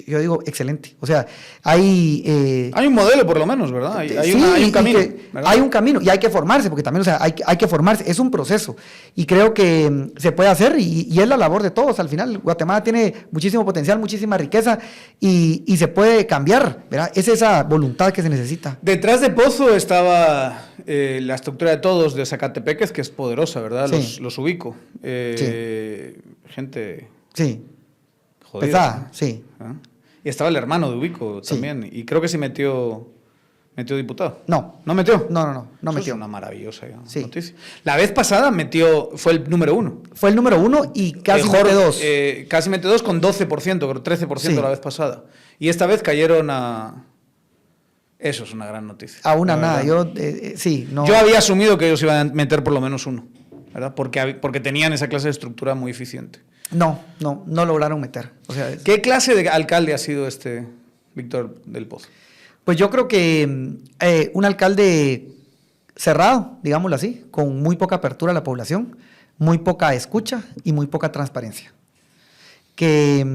Yo digo, excelente. O sea, hay un modelo, por lo menos, ¿verdad? Hay un camino. Hay un camino y hay que formarse, porque también, o sea, hay que formarse. Es un proceso. Y creo que se puede hacer y es la labor de todos. Al final, Guatemala tiene muchísimo potencial, muchísima riqueza y se puede cambiar, ¿verdad? Es esa voluntad que se necesita. Detrás de Pozo estaba la estructura de todos de Zacatepeques, que es poderosa, ¿verdad? Sí. Los ubico. Gente... Sí. Jodida, pesada, ¿no? sí. ¿Ah? Y estaba el hermano de Ubico también. Y creo que sí metió diputado. No. ¿No metió? No Eso metió. Es una maravillosa Sí. noticia. La vez pasada fue el número 1. Fue el número 1 y casi mete 2. Casi mete 2 con 12%, creo 13% la vez pasada. Y esta vez cayeron a... Eso es una gran noticia. A una nada. Sí, no. Yo había asumido que ellos iban a meter por lo menos 1, ¿verdad? Porque tenían esa clase de estructura muy eficiente. No lograron meter. O sea, ¿Qué clase de alcalde ha sido este Víctor del Pozo? Pues yo creo que un alcalde cerrado, digámoslo así, con muy poca apertura a la población, muy poca escucha y muy poca transparencia, que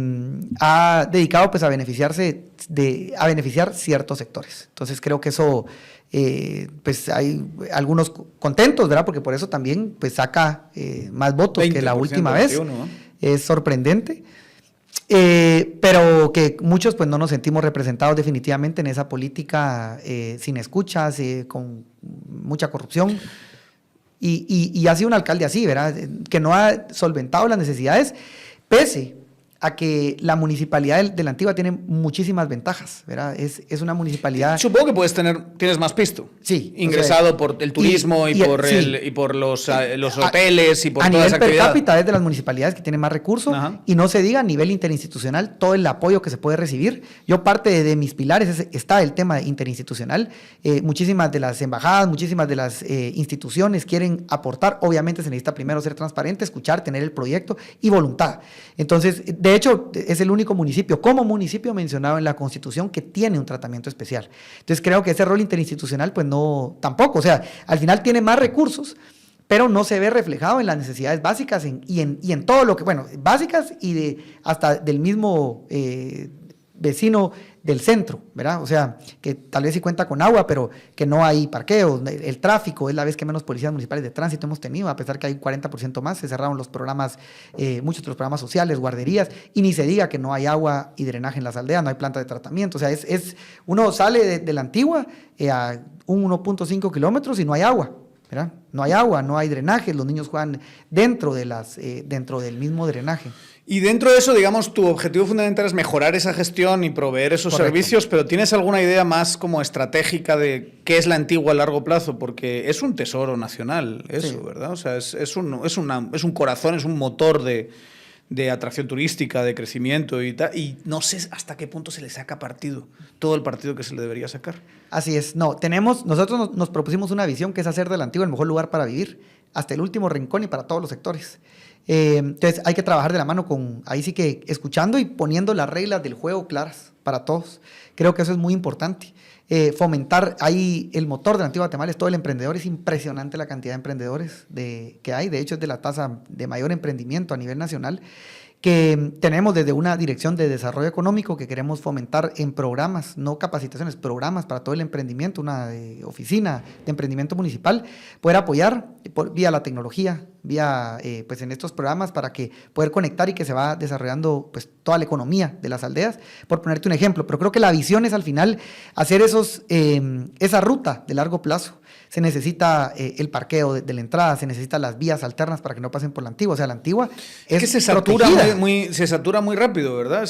ha dedicado pues a beneficiar ciertos sectores. Entonces creo que eso, pues hay algunos contentos, ¿verdad? Porque por eso también pues saca más votos que la última vez. 21, ¿no? Es sorprendente. Pero que muchos pues no nos sentimos representados definitivamente en esa política sin escuchas, con mucha corrupción. Y ha sido un alcalde así, ¿verdad? Que no ha solventado las necesidades, pese a que la municipalidad de la Antigua tiene muchísimas ventajas, ¿verdad? Es una municipalidad... Supongo que tienes más pisto. Sí. Ingresado, o sea, por el turismo y por los hoteles y por todas las actividades. A nivel per cápita es de las municipalidades que tienen más recursos. Ajá. Y no se diga a nivel interinstitucional todo el apoyo que se puede recibir. Yo parte de mis pilares está el tema interinstitucional. Muchísimas de las embajadas, muchísimas de las instituciones quieren aportar. Obviamente se necesita primero ser transparente, escuchar, tener el proyecto y voluntad. Entonces, de hecho, es el único municipio, como municipio mencionado en la Constitución, que tiene un tratamiento especial. Entonces, creo que ese rol interinstitucional, pues no, tampoco. O sea, al final tiene más recursos, pero no se ve reflejado en las necesidades básicas y en todo lo que, bueno, básicas y hasta del mismo vecino del centro, ¿verdad? O sea, que tal vez sí cuenta con agua, pero que no hay parqueos, el tráfico, es la vez que menos policías municipales de tránsito hemos tenido, a pesar que hay un 40% más, se cerraron los programas, muchos de los programas sociales, guarderías, y ni se diga que no hay agua y drenaje en las aldeas, no hay planta de tratamiento, o sea, uno sale de la Antigua a 1.5 kilómetros y no hay agua, ¿verdad? No hay agua, no hay drenaje, los niños juegan dentro del mismo drenaje. Y dentro de eso, digamos, tu objetivo fundamental es mejorar esa gestión y proveer esos servicios, pero ¿tienes alguna idea más como estratégica de qué es la Antigua a largo plazo? Porque es un tesoro nacional eso, sí. ¿Verdad? O sea, es un corazón, es un motor de atracción turística, de crecimiento y tal, y no sé hasta qué punto se le saca partido, todo el partido que se le debería sacar. Así es, nosotros nos propusimos una visión que es hacer de la Antigua el mejor lugar para vivir, hasta el último rincón y para todos los sectores. Entonces hay que trabajar de la mano ahí sí que escuchando y poniendo las reglas del juego claras para todos. Creo que eso es muy importante. Fomentar, ahí el motor de la Antigua Guatemala es todo el emprendedor, es impresionante la cantidad de emprendedores que hay, de hecho es de la tasa de mayor emprendimiento a nivel nacional, que tenemos desde una dirección de desarrollo económico que queremos fomentar en programas, no capacitaciones, programas para todo el emprendimiento, una oficina de emprendimiento municipal, poder apoyar vía la tecnología, vía pues en estos programas para que poder conectar y que se va desarrollando pues toda la economía de las aldeas, por ponerte un ejemplo. Pero creo que la visión es al final hacer esa ruta de largo plazo. Se necesita el parqueo de la entrada, se necesitan las vías alternas para que no pasen por la Antigua. O sea, la Antigua es que se satura muy rápido, ¿verdad?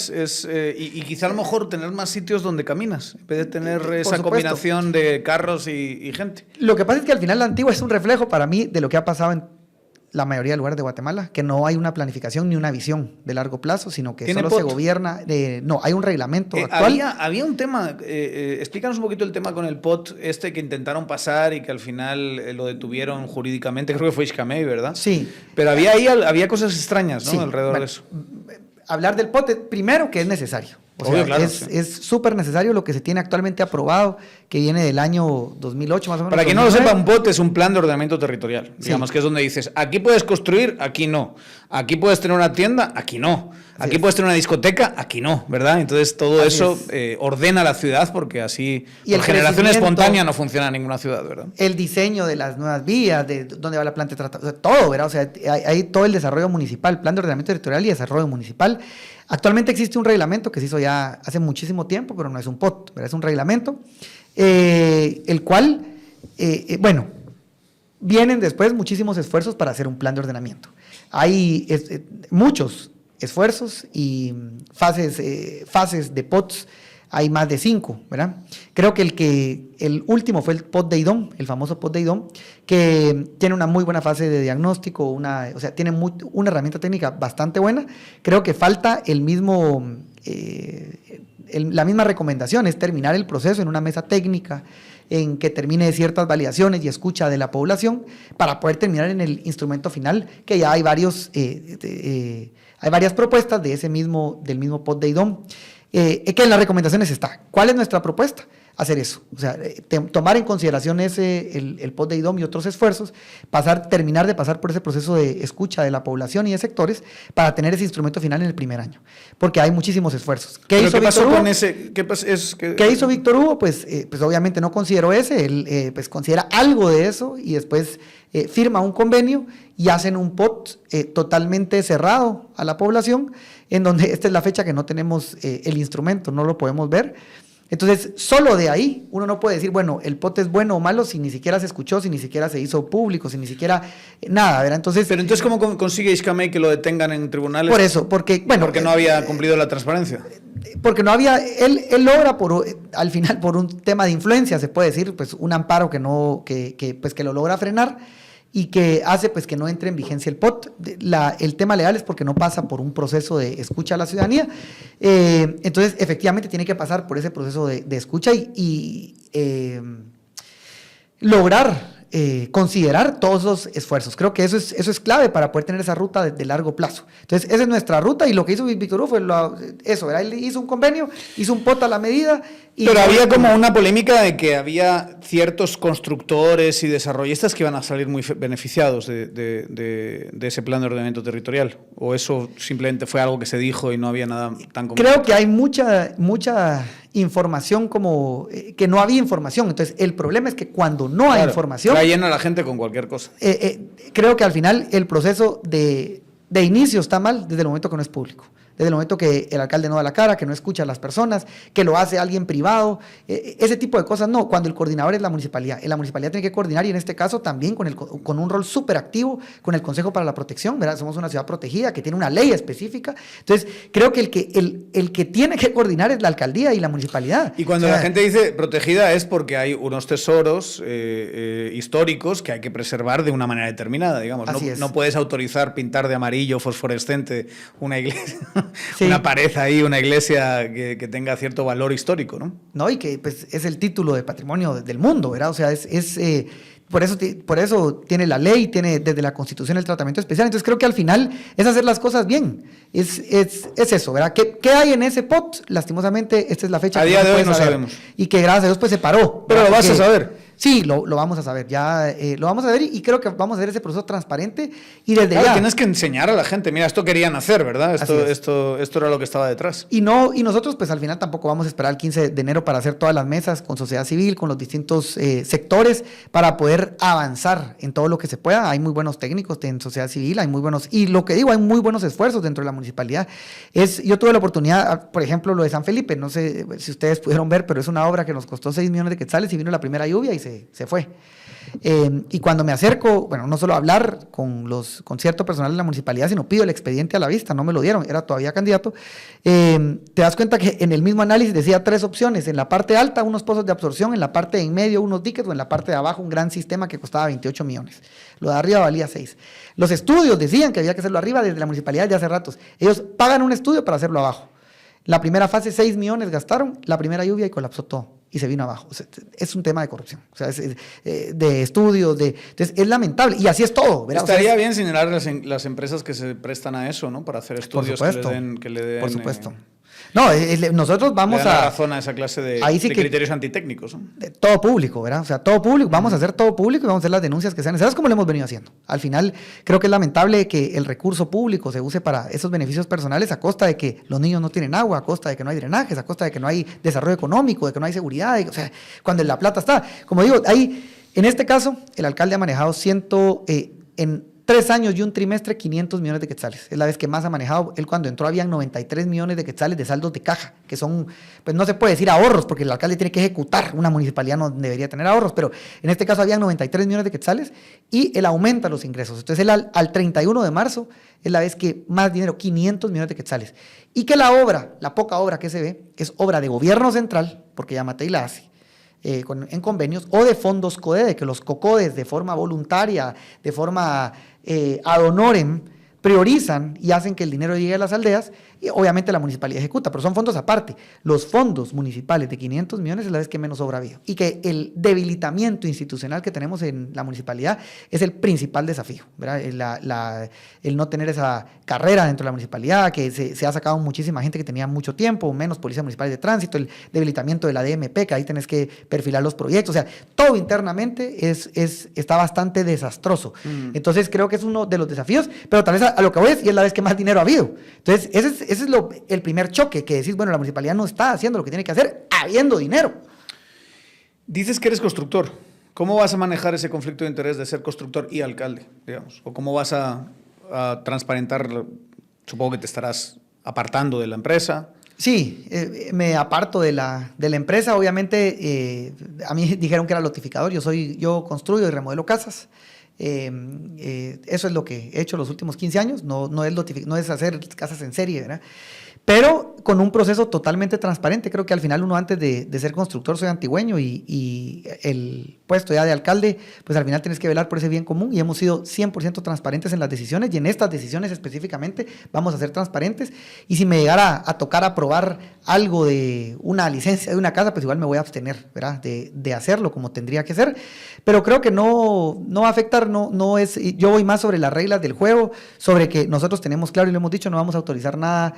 Y quizá a lo mejor tener más sitios donde caminas, en vez de tener esa combinación de carros y gente. Lo que pasa es que al final la Antigua es un reflejo para mí de lo que ha pasado en la mayoría de lugares de Guatemala, que no hay una planificación ni una visión de largo plazo, sino que solo se gobierna, no, hay un reglamento actual. Había un tema, explícanos un poquito el tema con el POT que intentaron pasar y que al final lo detuvieron jurídicamente, creo que fue Xcamey, ¿verdad? Sí. Pero había cosas extrañas, ¿no? Sí, alrededor de eso. Hablar del POT, primero que es necesario. Obvio, claro, es súper necesario lo que se tiene actualmente aprobado, que viene del año 2008 más o menos. Para quien no lo sepa, un POT es un plan de ordenamiento territorial. Sí. Digamos que es donde dices, aquí puedes construir, aquí no. Aquí puedes tener una tienda, aquí no. Aquí puedes tener una discoteca, aquí no, ¿verdad? Entonces todo eso ordena la ciudad porque así, por generación espontánea no funciona ninguna ciudad, ¿verdad? El diseño de las nuevas vías, de dónde va la planta de tratamiento, o sea, todo, ¿verdad? O sea, hay todo el desarrollo municipal, plan de ordenamiento territorial y desarrollo municipal. Actualmente existe un reglamento que se hizo ya hace muchísimo tiempo, pero no es un POT, ¿verdad? Es un reglamento, el cual, vienen después muchísimos esfuerzos para hacer un plan de ordenamiento. Hay muchos esfuerzos y fases de POTs, hay más de 5, ¿verdad? Creo que el último fue el POT de IDOM, el famoso POT de IDOM, que tiene una muy buena fase de diagnóstico, tiene una herramienta técnica bastante buena. Creo que falta la misma recomendación, es terminar el proceso en una mesa técnica, en que termine ciertas validaciones y escucha de la población, para poder terminar en el instrumento final, que ya hay varias propuestas del mismo POT de IDOM, que en las recomendaciones está. ¿Cuál es nuestra propuesta? Hacer eso, o sea, tomar en consideración el POT de IDOM y otros esfuerzos, terminar de pasar por ese proceso de escucha de la población y de sectores para tener ese instrumento final en el primer año, porque hay muchísimos esfuerzos. ¿Qué hizo Víctor Hugo? Pues obviamente no consideró él pues considera algo de eso y después firma un convenio y hacen un POT totalmente cerrado a la población, en donde esta es la fecha que no tenemos el instrumento, no lo podemos ver. Entonces, solo de ahí uno no puede decir, bueno, el POT es bueno o malo si ni siquiera se escuchó, si ni siquiera se hizo público, si ni siquiera nada, ¿verdad? Entonces, pero entonces, ¿cómo consigue Iscamey que lo detengan en tribunales? por eso, porque, bueno, porque no había cumplido la transparencia. Porque no había, él logra al final por un tema de influencia, se puede decir, pues un amparo que lo logra frenar y que hace pues que no entre en vigencia el POT. El tema legal es porque no pasa por un proceso de escucha a la ciudadanía, entonces efectivamente tiene que pasar por ese proceso de escucha y lograr considerar todos los esfuerzos. Creo que eso es clave para poder tener esa ruta de largo plazo. Entonces, esa es nuestra ruta y lo que hizo Víctor Hugo fue eso, ¿verdad? Él hizo un convenio, hizo un POT a la medida. Pero había como una polémica de que había ciertos constructores y desarrollistas que iban a salir muy beneficiados de ese plan de ordenamiento territorial. ¿O eso simplemente fue algo que se dijo y no había nada tan concreto? Creo que hay mucha información como que no había información. Entonces, el problema es que cuando no hay información... llena a la gente con cualquier cosa. Creo que al final el proceso de inicio está mal desde el momento que no es público. Desde el momento que el alcalde no da la cara, que no escucha a las personas, que lo hace alguien privado, ese tipo de cosas no, cuando el coordinador es la municipalidad. La municipalidad tiene que coordinar y en este caso también con un rol súper activo con el Consejo para la Protección, ¿verdad? Somos una ciudad protegida que tiene una ley específica, entonces creo que el que tiene que coordinar es la alcaldía y la municipalidad. Y cuando la gente dice protegida es porque hay unos tesoros históricos que hay que preservar de una manera determinada, digamos. No puedes autorizar pintar de amarillo fosforescente una iglesia. Sí. Una pared ahí, una iglesia que tenga cierto valor histórico, ¿no? No, y que pues, es el título de patrimonio del mundo, ¿verdad? O sea, por eso tiene la ley, tiene desde la Constitución el tratamiento especial. Entonces creo que al final es hacer las cosas bien. Es eso, ¿verdad? ¿Qué hay en ese POT? Lastimosamente, esta es la fecha. A día de hoy no sabemos. Y que gracias a Dios pues se paró. Pero lo vas a saber. Sí, lo vamos a saber, ya lo vamos a ver y creo que vamos a ver ese proceso transparente y desde ya. Tienes que enseñar a la gente, mira, esto querían hacer, ¿verdad? Esto era lo que estaba detrás. Y nosotros pues al final tampoco vamos a esperar el 15 de enero para hacer todas las mesas con sociedad civil, con los distintos sectores, para poder avanzar en todo lo que se pueda. Hay muy buenos técnicos en sociedad civil, hay muy buenos esfuerzos dentro de la municipalidad. Yo tuve la oportunidad, por ejemplo, lo de San Felipe, no sé si ustedes pudieron ver, pero es una obra que nos costó 6 millones de quetzales y vino la primera lluvia y se fue. Y cuando me acerco, bueno, no solo a hablar con cierto personal de la municipalidad, sino pido el expediente a la vista, no me lo dieron, era todavía candidato, te das cuenta que en el mismo análisis decía 3 opciones, en la parte alta unos pozos de absorción, en la parte de en medio unos diques o en la parte de abajo un gran sistema que costaba 28 millones. Lo de arriba valía 6. Los estudios decían que había que hacerlo arriba desde la municipalidad de hace ratos. Ellos pagan un estudio para hacerlo abajo. La primera fase 6 millones gastaron, la primera lluvia y colapsó todo. Y se vino abajo. O sea, es un tema de corrupción, o sea, de estudios, entonces es lamentable, y así es todo, ¿verdad? Estaría bien señalar las empresas que se prestan a eso, ¿no? Para hacer estudios que le den... Por supuesto. No, nosotros vamos a... dar razón a esa clase de criterios antitécnicos, ¿no? Todo público, ¿verdad? O sea, todo público, vamos a hacer todo público y vamos a hacer las denuncias que sean necesarias como lo hemos venido haciendo. Al final, creo que es lamentable que el recurso público se use para esos beneficios personales a costa de que los niños no tienen agua, a costa de que no hay drenajes, a costa de que no hay desarrollo económico, de que no hay seguridad, o sea, cuando la plata está. Como digo, en este caso, el alcalde ha manejado en 3 años y un trimestre, 500 millones de quetzales. Es la vez que más ha manejado. Él cuando entró habían 93 millones de quetzales de saldos de caja, que son, pues no se puede decir ahorros, porque el alcalde tiene que ejecutar. Una municipalidad no debería tener ahorros, pero en este caso habían 93 millones de quetzales y él aumenta los ingresos. Entonces él al 31 de marzo es la vez que más dinero, 500 millones de quetzales. Y que la poca obra que se ve, es obra de gobierno central, porque Yamatei la hace, en convenios, o de fondos CODEDE, que los COCODES de forma voluntaria, de forma ad honorem, priorizan y hacen que el dinero llegue a las aldeas y obviamente la municipalidad ejecuta, pero son fondos aparte. Los fondos municipales de 500 millones es la vez que menos obra ha habido y que el debilitamiento institucional que tenemos en la municipalidad es el principal desafío, ¿verdad? El no tener esa carrera dentro de la municipalidad, que se ha sacado muchísima gente que tenía mucho tiempo, menos policías municipales de tránsito, el debilitamiento de la DMP, que ahí tenés que perfilar los proyectos, o sea, todo internamente está bastante desastroso. Entonces creo que es uno de los desafíos, pero tal vez a lo que voy y es la vez que más dinero ha habido. Entonces ese es el primer choque, que decís, bueno, la municipalidad no está haciendo lo que tiene que hacer habiendo dinero. Dices que eres constructor. ¿Cómo vas a manejar ese conflicto de interés de ser constructor y alcalde, digamos? ¿O cómo vas a transparentar? Supongo que te estarás apartando de la empresa. Sí, me aparto de la empresa. Obviamente, a mí dijeron que era lotificador. Yo construyo y remodelo casas. Eso es lo que he hecho los últimos 15 años. No es hacer casas en serie, ¿verdad? Pero con un proceso totalmente transparente. Creo que al final uno antes de ser constructor soy antigüeño y el puesto ya de alcalde, pues al final tienes que velar por ese bien común y hemos sido 100% transparentes en las decisiones y en estas decisiones específicamente vamos a ser transparentes y si me llegara a tocar aprobar algo de una licencia de una casa, pues igual me voy a abstener, ¿verdad? De hacerlo como tendría que ser, pero creo que no va a afectar, no es, yo voy más sobre las reglas del juego, sobre que nosotros tenemos claro y lo hemos dicho, no vamos a autorizar nada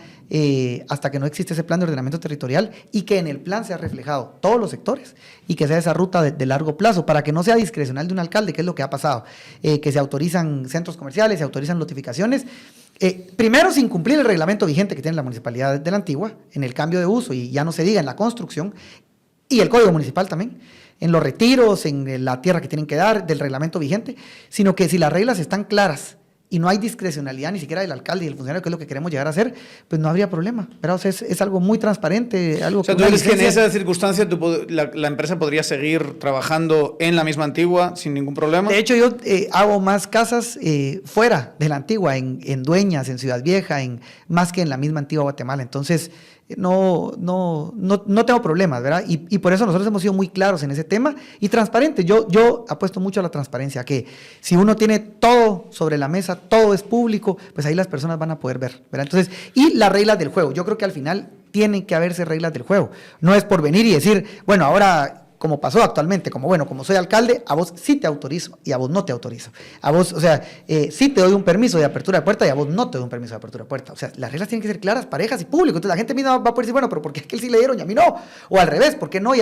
hasta que no existe ese plan de ordenamiento territorial y que en el plan se ha reflejado todos los sectores y que sea esa ruta de largo plazo para que no sea discrecional de un alcalde, que es lo que ha pasado, que se autorizan centros comerciales, se autorizan notificaciones, primero sin cumplir el reglamento vigente que tiene la Municipalidad de la Antigua en el cambio de uso y ya no se diga en la construcción y el Código Municipal también, en los retiros, en la tierra que tienen que dar, del reglamento vigente, sino que si las reglas están claras y no hay discrecionalidad ni siquiera del alcalde y del funcionario, que es lo que queremos llegar a hacer, pues no habría problema. ¿Verdad? O sea, es algo muy transparente. Algo o sea, tú dices que en esa circunstancia la empresa podría seguir trabajando en la misma Antigua sin ningún problema. De hecho, yo hago más casas fuera de la Antigua, en Dueñas, en Ciudad Vieja, más que en la misma Antigua Guatemala. Entonces, no tengo problemas, ¿verdad? Y por eso nosotros hemos sido muy claros en ese tema y transparentes. Yo apuesto mucho a la transparencia, que si uno tiene todo sobre la mesa, todo es público, pues ahí las personas van a poder ver, ¿verdad? Entonces, y las reglas del juego, yo creo que al final tienen que haberse reglas del juego. No es por venir y decir, bueno, ahora, como pasó actualmente, como soy alcalde, a vos sí te autorizo y a vos no te autorizo. A vos, o sea, sí te doy un permiso de apertura de puerta y a vos no te doy un permiso de apertura de puerta. O sea, las reglas tienen que ser claras, parejas y público. Entonces la gente misma va a poder decir, bueno, pero ¿por qué a aquel sí le dieron y a mí no? O al revés, ¿por qué no?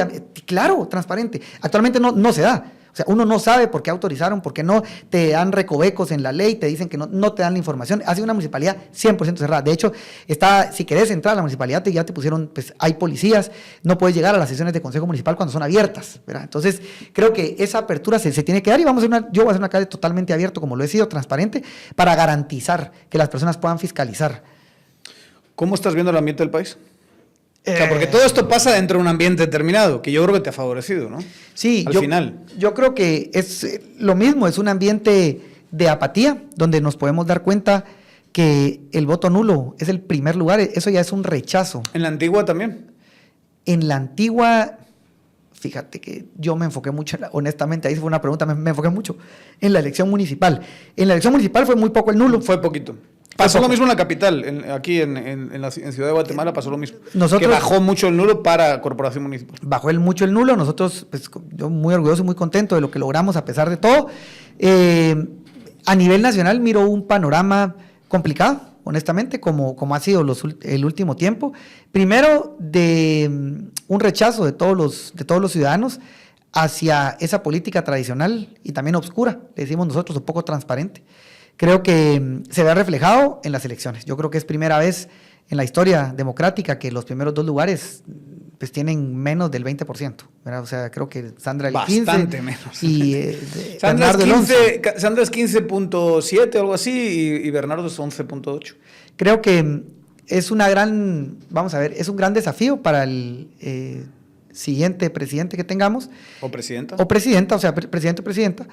Claro, transparente. Actualmente no se da. O sea, uno no sabe por qué autorizaron, por qué no, te dan recovecos en la ley, te dicen que no te dan la información. Ha sido una municipalidad 100% cerrada. De hecho, si querés entrar a la municipalidad, ya te pusieron, pues hay policías, no puedes llegar a las sesiones de consejo municipal cuando son abiertas, ¿verdad? Entonces, creo que esa apertura se tiene que dar y yo voy a hacer una calle totalmente abierta, como lo he sido, transparente, para garantizar que las personas puedan fiscalizar. ¿Cómo estás viendo el ambiente del país? O sea, porque todo esto pasa dentro de un ambiente determinado, que yo creo que te ha favorecido, ¿no? Sí, al final. Yo creo que es lo mismo, es un ambiente de apatía, donde nos podemos dar cuenta que el voto nulo es el primer lugar, eso ya es un rechazo. ¿En la Antigua también? En la Antigua, fíjate que yo me enfoqué mucho, honestamente, ahí fue una pregunta, me enfoqué mucho en la elección municipal. En la elección municipal fue muy poco el nulo. Fue poquito. Pasó lo mismo en la capital, aquí en Ciudad de Guatemala pasó lo mismo. Nosotros, que bajó mucho el nulo para Corporación Municipal. Bajó mucho el nulo, nosotros, pues, yo muy orgulloso y muy contento de lo que logramos a pesar de todo. A nivel nacional miro un panorama complicado, honestamente, como ha sido el último tiempo. Primero, de un rechazo de todos los ciudadanos hacia esa política tradicional y también obscura, le decimos nosotros, un poco transparente. Creo que se ve reflejado en las elecciones. Yo creo que es primera vez en la historia democrática que los primeros dos lugares pues tienen menos del 20%, ¿verdad? O sea, creo que Sandra el 15%. Bastante menos. Y Sandra es 15.7 o algo así y Bernardo es 11.8. Creo que es un gran desafío para el siguiente presidente que tengamos. ¿O presidenta? O presidenta, o sea, presidente o presidenta,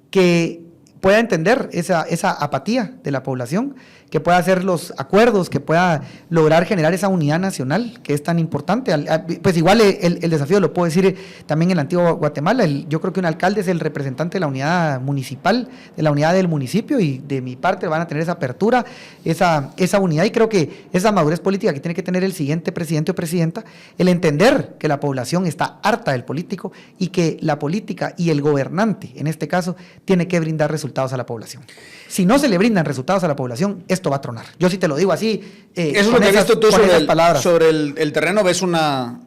que pueda entender esa apatía de la población, que pueda hacer los acuerdos, que pueda lograr generar esa unidad nacional que es tan importante. Pues igual el desafío lo puedo decir también en la antigua Guatemala. Yo creo que un alcalde es el representante de la unidad municipal, de la unidad del municipio, y de mi parte van a tener esa apertura, esa unidad, y creo que esa madurez política que tiene que tener el siguiente presidente o presidenta, el entender que la población está harta del político y que la política y el gobernante, en este caso, tiene que brindar resultados a la población. Si no se le brindan resultados a la población, esto va a tronar. Yo sí te lo digo así. Eso es lo que has visto tú sobre el terreno. ¿Ves una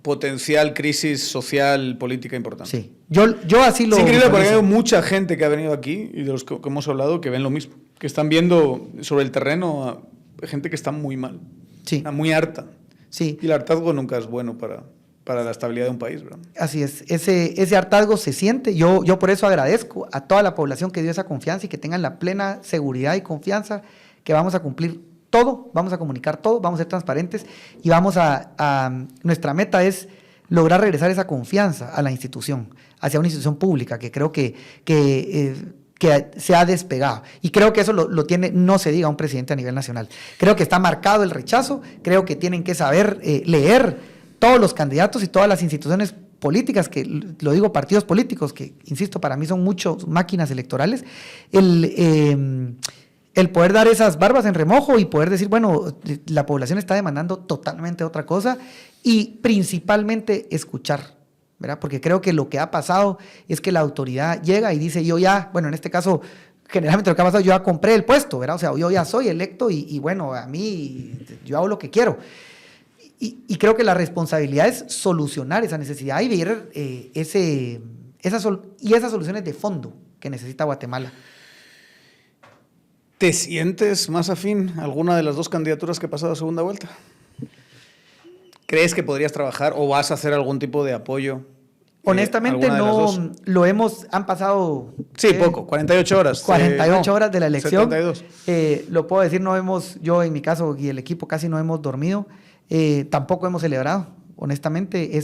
potencial crisis social, política importante? Sí. Yo así lo... Es increíble porque hay mucha gente que ha venido aquí y de los que hemos hablado que ven lo mismo. Que están viendo sobre el terreno a gente que está muy mal. Sí. Está muy harta. Sí. Y el hartazgo nunca es bueno para la estabilidad de un país, ¿verdad? Así es, ese hartazgo se siente. Yo por eso agradezco a toda la población que dio esa confianza y que tengan la plena seguridad y confianza que vamos a cumplir todo, vamos a comunicar todo, vamos a ser transparentes y nuestra meta es lograr regresar esa confianza a la institución, hacia una institución pública que creo que se ha despegado. Y creo que eso lo tiene, no se diga, un presidente a nivel nacional. Creo que está marcado el rechazo, creo que tienen que saber leer todos los candidatos y todas las instituciones políticas, que lo digo, partidos políticos, que insisto, para mí son muchas máquinas electorales, el poder dar esas barbas en remojo y poder decir, bueno, la población está demandando totalmente otra cosa y principalmente escuchar, ¿verdad? Porque creo que lo que ha pasado es que la autoridad llega y dice, yo ya, bueno, en este caso, generalmente lo que ha pasado, yo ya compré el puesto, ¿verdad? O sea, yo ya soy electo y bueno, a mí, yo hago lo que quiero. Y creo que la responsabilidad es solucionar esa necesidad y ver esas soluciones de fondo que necesita Guatemala. ¿Te sientes más afín a alguna de las dos candidaturas que ha pasado a segunda vuelta? ¿Crees que podrías trabajar o vas a hacer algún tipo de apoyo? Honestamente no han pasado... Sí, poco, 48 horas. 48 horas de la elección. 72. Lo puedo decir, yo en mi caso y el equipo casi no hemos dormido, tampoco hemos celebrado. Honestamente,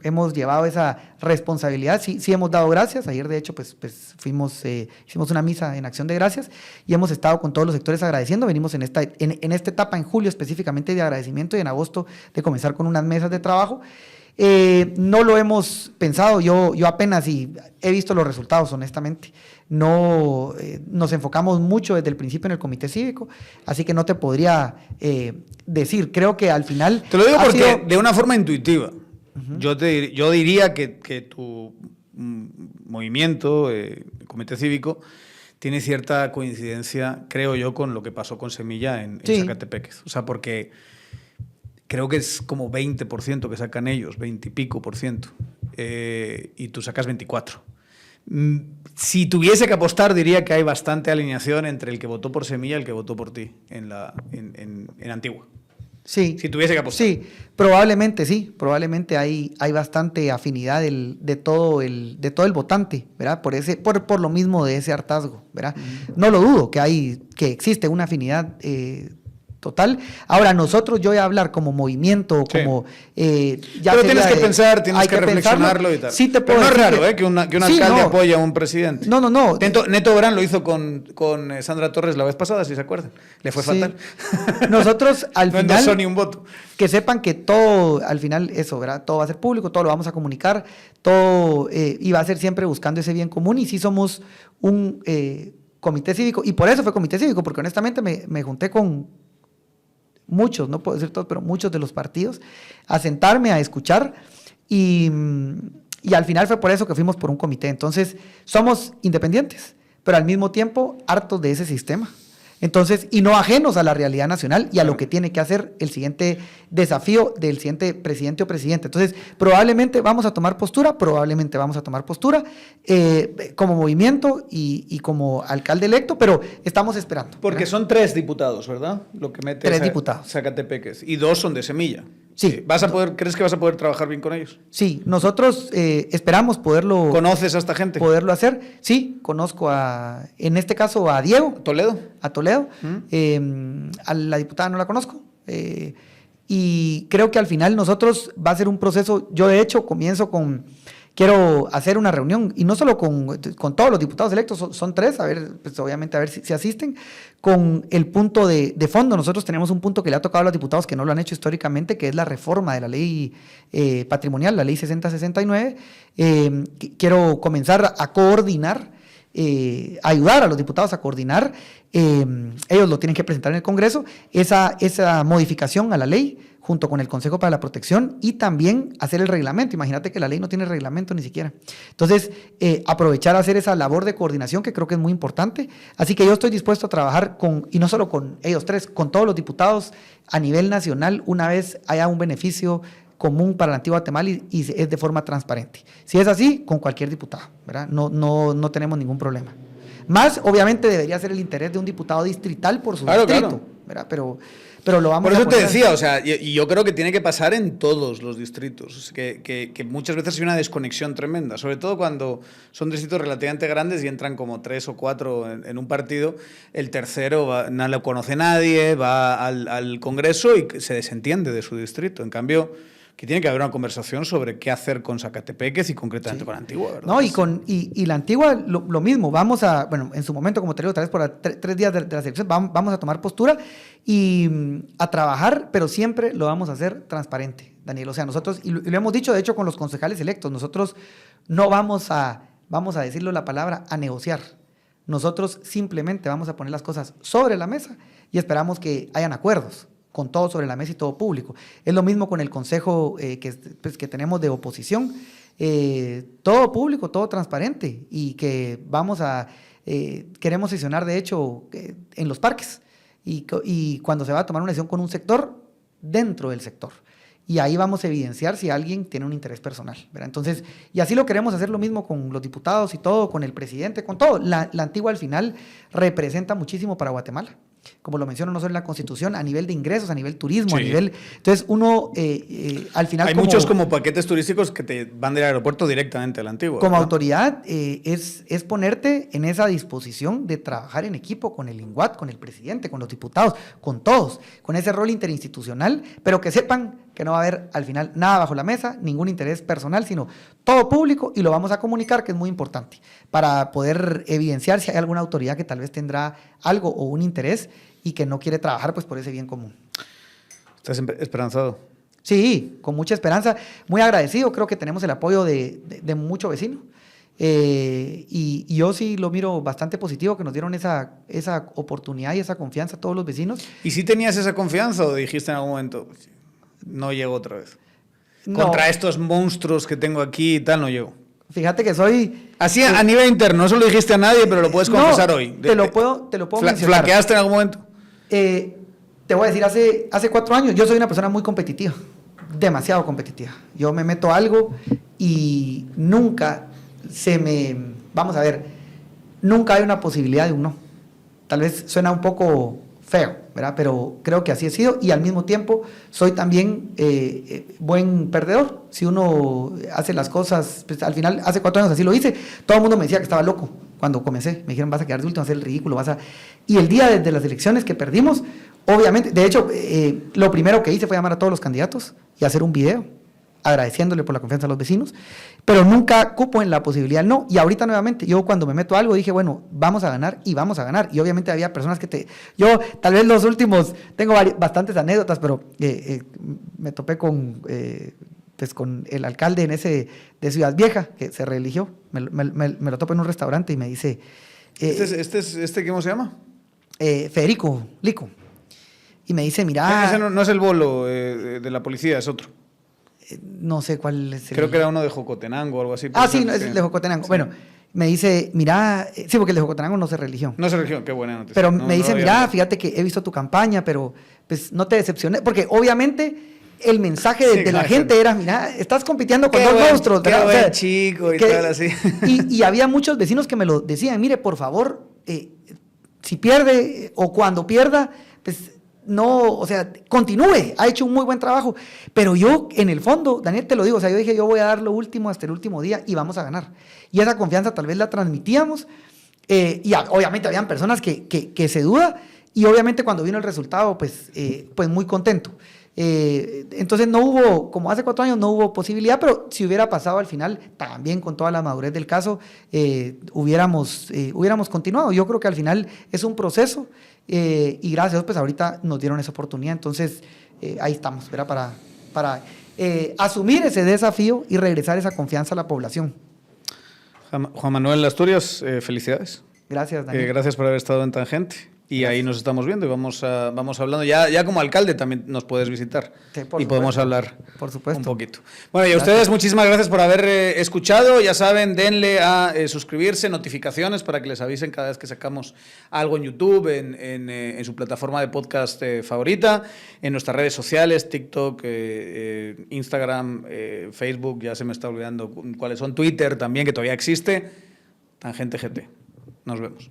hemos llevado esa responsabilidad, sí hemos dado gracias. Ayer, de hecho, pues hicimos una misa en acción de gracias y hemos estado con todos los sectores agradeciendo. Venimos en esta etapa, en julio específicamente, de agradecimiento y en agosto de comenzar con unas mesas de trabajo. No lo hemos pensado, yo apenas he visto los resultados, honestamente. No nos enfocamos mucho desde el principio en el comité cívico, así que no te podría decir. Creo que al final... Te lo digo porque de una forma intuitiva. Yo diría que tu movimiento, el comité cívico, tiene cierta coincidencia, creo yo, con lo que pasó con Semilla en Zacatepeques. O sea, porque creo que es como 20% que sacan ellos, 20 y pico por ciento, y tú sacas 24%. Si tuviese que apostar, diría que hay bastante alineación entre el que votó por Semilla y el que votó por ti en Antigua. Sí. Si tuviese que apostar. Sí, probablemente hay bastante afinidad de todo el votante, ¿verdad? Por lo mismo de ese hartazgo, ¿verdad? No lo dudo que existe una afinidad total. Ahora, nosotros, yo voy a hablar como movimiento, como... Pero tienes que pensar, tienes que reflexionarlo y tal. Sí, te puedo Pero no es decir raro que un alcalde apoye a un presidente. No. Neto Brand lo hizo con Sandra Torres la vez pasada, si se acuerdan. Le fue fatal. Nosotros, al final... No endosó ni un voto. Que sepan que todo, al final, eso, ¿verdad? Todo va a ser público, todo lo vamos a comunicar, todo y va a ser siempre buscando ese bien común. Y sí somos un comité cívico, y por eso fue comité cívico, porque honestamente me junté con muchos, no puedo decir todos, pero muchos de los partidos, a sentarme, a escuchar, y al final fue por eso que fuimos por un comité. Entonces, somos independientes, pero al mismo tiempo hartos de ese sistema. Entonces, y no ajenos a la realidad nacional y a lo que tiene que hacer el siguiente desafío del siguiente presidente o presidente. Entonces, probablemente vamos a tomar postura como movimiento y como alcalde electo, pero estamos esperando. Porque son 3 diputados, ¿verdad? Lo que mete 3 diputados. Zacatepeques. Y 2 son de Semilla. Sí. ¿Crees que vas a poder trabajar bien con ellos? Sí, nosotros esperamos poderlo... ¿Conoces a esta gente? Poderlo hacer. Sí, conozco en este caso a Diego. A Toledo. A la diputada no la conozco. Y creo que al final nosotros va a ser un proceso. Yo de hecho quiero hacer una reunión, y no solo con todos los diputados electos, son 3, obviamente a ver si asisten, con el punto de fondo. Nosotros tenemos un punto que le ha tocado a los diputados que no lo han hecho históricamente, que es la reforma de la ley patrimonial, la ley 6069. Quiero comenzar a coordinar, ayudar a los diputados a coordinar, ellos lo tienen que presentar en el Congreso, esa modificación a la ley, junto con el Consejo para la Protección, y también hacer el reglamento. Imagínate que la ley no tiene reglamento ni siquiera. Entonces, aprovechar a hacer esa labor de coordinación, que creo que es muy importante. Así que yo estoy dispuesto a trabajar y no solo con ellos 3, con todos los diputados a nivel nacional, una vez haya un beneficio común para la Antigua Guatemala y es de forma transparente. Si es así, con cualquier diputado, ¿verdad? No tenemos ningún problema. Más, obviamente, debería ser el interés de un diputado distrital por su distrito, ¿verdad? pero lo vamos Por eso a poner. te decía, o sea, y yo creo que tiene que pasar en todos los distritos, que muchas veces hay una desconexión tremenda, sobre todo cuando son distritos relativamente grandes y entran como 3 o 4 en un partido, el tercero no lo conoce nadie, va al Congreso y se desentiende de su distrito. En cambio, que tiene que haber una conversación sobre qué hacer con Zacatepeques y concretamente con Antigua, ¿verdad? No, y la Antigua, lo mismo, vamos a, bueno, en su momento, como te digo, otra vez por 3 días de las elecciones, vamos a tomar postura y a trabajar, pero siempre lo vamos a hacer transparente, Daniel. O sea, nosotros, y lo hemos dicho, de hecho, con los concejales electos, nosotros no vamos a decirlo la palabra, a negociar. Nosotros simplemente vamos a poner las cosas sobre la mesa y esperamos que hayan acuerdos con todo sobre la mesa y todo público. Es lo mismo con el consejo que tenemos de oposición. Todo público, todo transparente y que queremos sesionar de hecho en los parques y cuando se va a tomar una decisión con un sector, dentro del sector. Y ahí vamos a evidenciar si alguien tiene un interés personal, ¿verdad? Entonces, y así lo queremos hacer lo mismo con los diputados y todo, con el presidente, con todo. La Antigua al final representa muchísimo para Guatemala. Como lo menciono, no solo en la Constitución, a nivel de ingresos, a nivel turismo, sí. a nivel... Entonces, uno al final... Hay muchos como paquetes turísticos que te van del aeropuerto directamente a la Antigua. Como ¿verdad? autoridad, es ponerte en esa disposición de trabajar en equipo con el INGUAT, con el presidente, con los diputados, con todos, con ese rol interinstitucional, pero que sepan que no va a haber al final nada bajo la mesa, ningún interés personal, sino todo público y lo vamos a comunicar, que es muy importante, para poder evidenciar si hay alguna autoridad que tal vez tendrá algo o un interés y que no quiere trabajar pues por ese bien común. ¿Estás esperanzado? Sí, con mucha esperanza, muy agradecido, creo que tenemos el apoyo de muchos vecinos. Y yo sí lo miro bastante positivo, que nos dieron esa oportunidad y esa confianza a todos los vecinos. ¿Y si tenías esa confianza o dijiste en algún momento, no llego otra vez? No. Contra estos monstruos que tengo aquí y tal, no llego. Fíjate que soy... Así a nivel interno, no se lo dijiste a nadie, pero lo puedes confesar hoy. Te lo puedo mencionar. ¿Flaqueaste en algún momento? Te voy a decir, hace 4 años yo soy una persona muy competitiva, demasiado competitiva. Yo me meto a algo y nunca vamos a ver, nunca hay una posibilidad de un no. Tal vez suena un poco feo, ¿verdad? Pero creo que así he sido y al mismo tiempo soy también buen perdedor. Si uno hace las cosas, pues al final, hace 4 años así lo hice, todo el mundo me decía que estaba loco cuando comencé. Me dijeron, vas a quedar de último, vas a hacer el ridículo, Y el día de las elecciones que perdimos, obviamente, de hecho, lo primero que hice fue llamar a todos los candidatos y hacer un video agradeciéndole por la confianza a los vecinos, pero nunca cupo en la posibilidad no, y ahorita nuevamente, yo cuando me meto a algo dije, bueno, vamos a ganar, y obviamente había personas yo tal vez los últimos, tengo bastantes anécdotas, pero me topé con el alcalde de Ciudad Vieja, que se reeligió, me lo topé en un restaurante y me dice... ¿Cómo se llama? Federico Lico, y me dice, mira... Ese no es el bolo de la policía, es otro. No sé cuál es. Creo que era uno de Jocotenango o algo así. Sí, no, es el de Jocotenango. Sí. Bueno, me dice, mira, sí, porque el de Jocotenango no se religió. No se religió, qué buena noticia. Pero me dice, mira, fíjate que he visto tu campaña, pero pues no te decepciones, porque obviamente el mensaje de la gente era, mira, estás compitiendo con dos monstruos. Qué buen chico y tal así. Y había muchos vecinos que me lo decían, mire, por favor, si pierde o cuando pierda, pues... no, o sea, continúe, ha hecho un muy buen trabajo, pero yo en el fondo, Daniel, te lo digo, o sea, yo dije, yo voy a dar lo último hasta el último día y vamos a ganar. Y esa confianza tal vez la transmitíamos y obviamente habían personas que se duda y obviamente cuando vino el resultado, pues muy contento. Entonces no hubo, como hace 4 años, no hubo posibilidad, pero si hubiera pasado al final, también con toda la madurez del caso, hubiéramos continuado. Yo creo que al final es un proceso y gracias a Dios, pues ahorita nos dieron esa oportunidad, entonces ahí estamos, ¿verdad? Para asumir ese desafío y regresar esa confianza a la población. Juan Manuel Asturias, felicidades. Gracias, Daniel. Gracias por haber estado en Tangente. Y ahí nos estamos viendo y vamos hablando. Ya como alcalde también nos puedes visitar. Sí, y podemos hablar por supuesto. un poquito. Bueno, y a ustedes muchísimas gracias por haber escuchado. Ya saben, denle a suscribirse, notificaciones para que les avisen cada vez que sacamos algo en YouTube, en su plataforma de podcast favorita, en nuestras redes sociales, TikTok, Instagram, Facebook, ya se me está olvidando cuáles son, Twitter también, que todavía existe. Tangente GT. Nos vemos.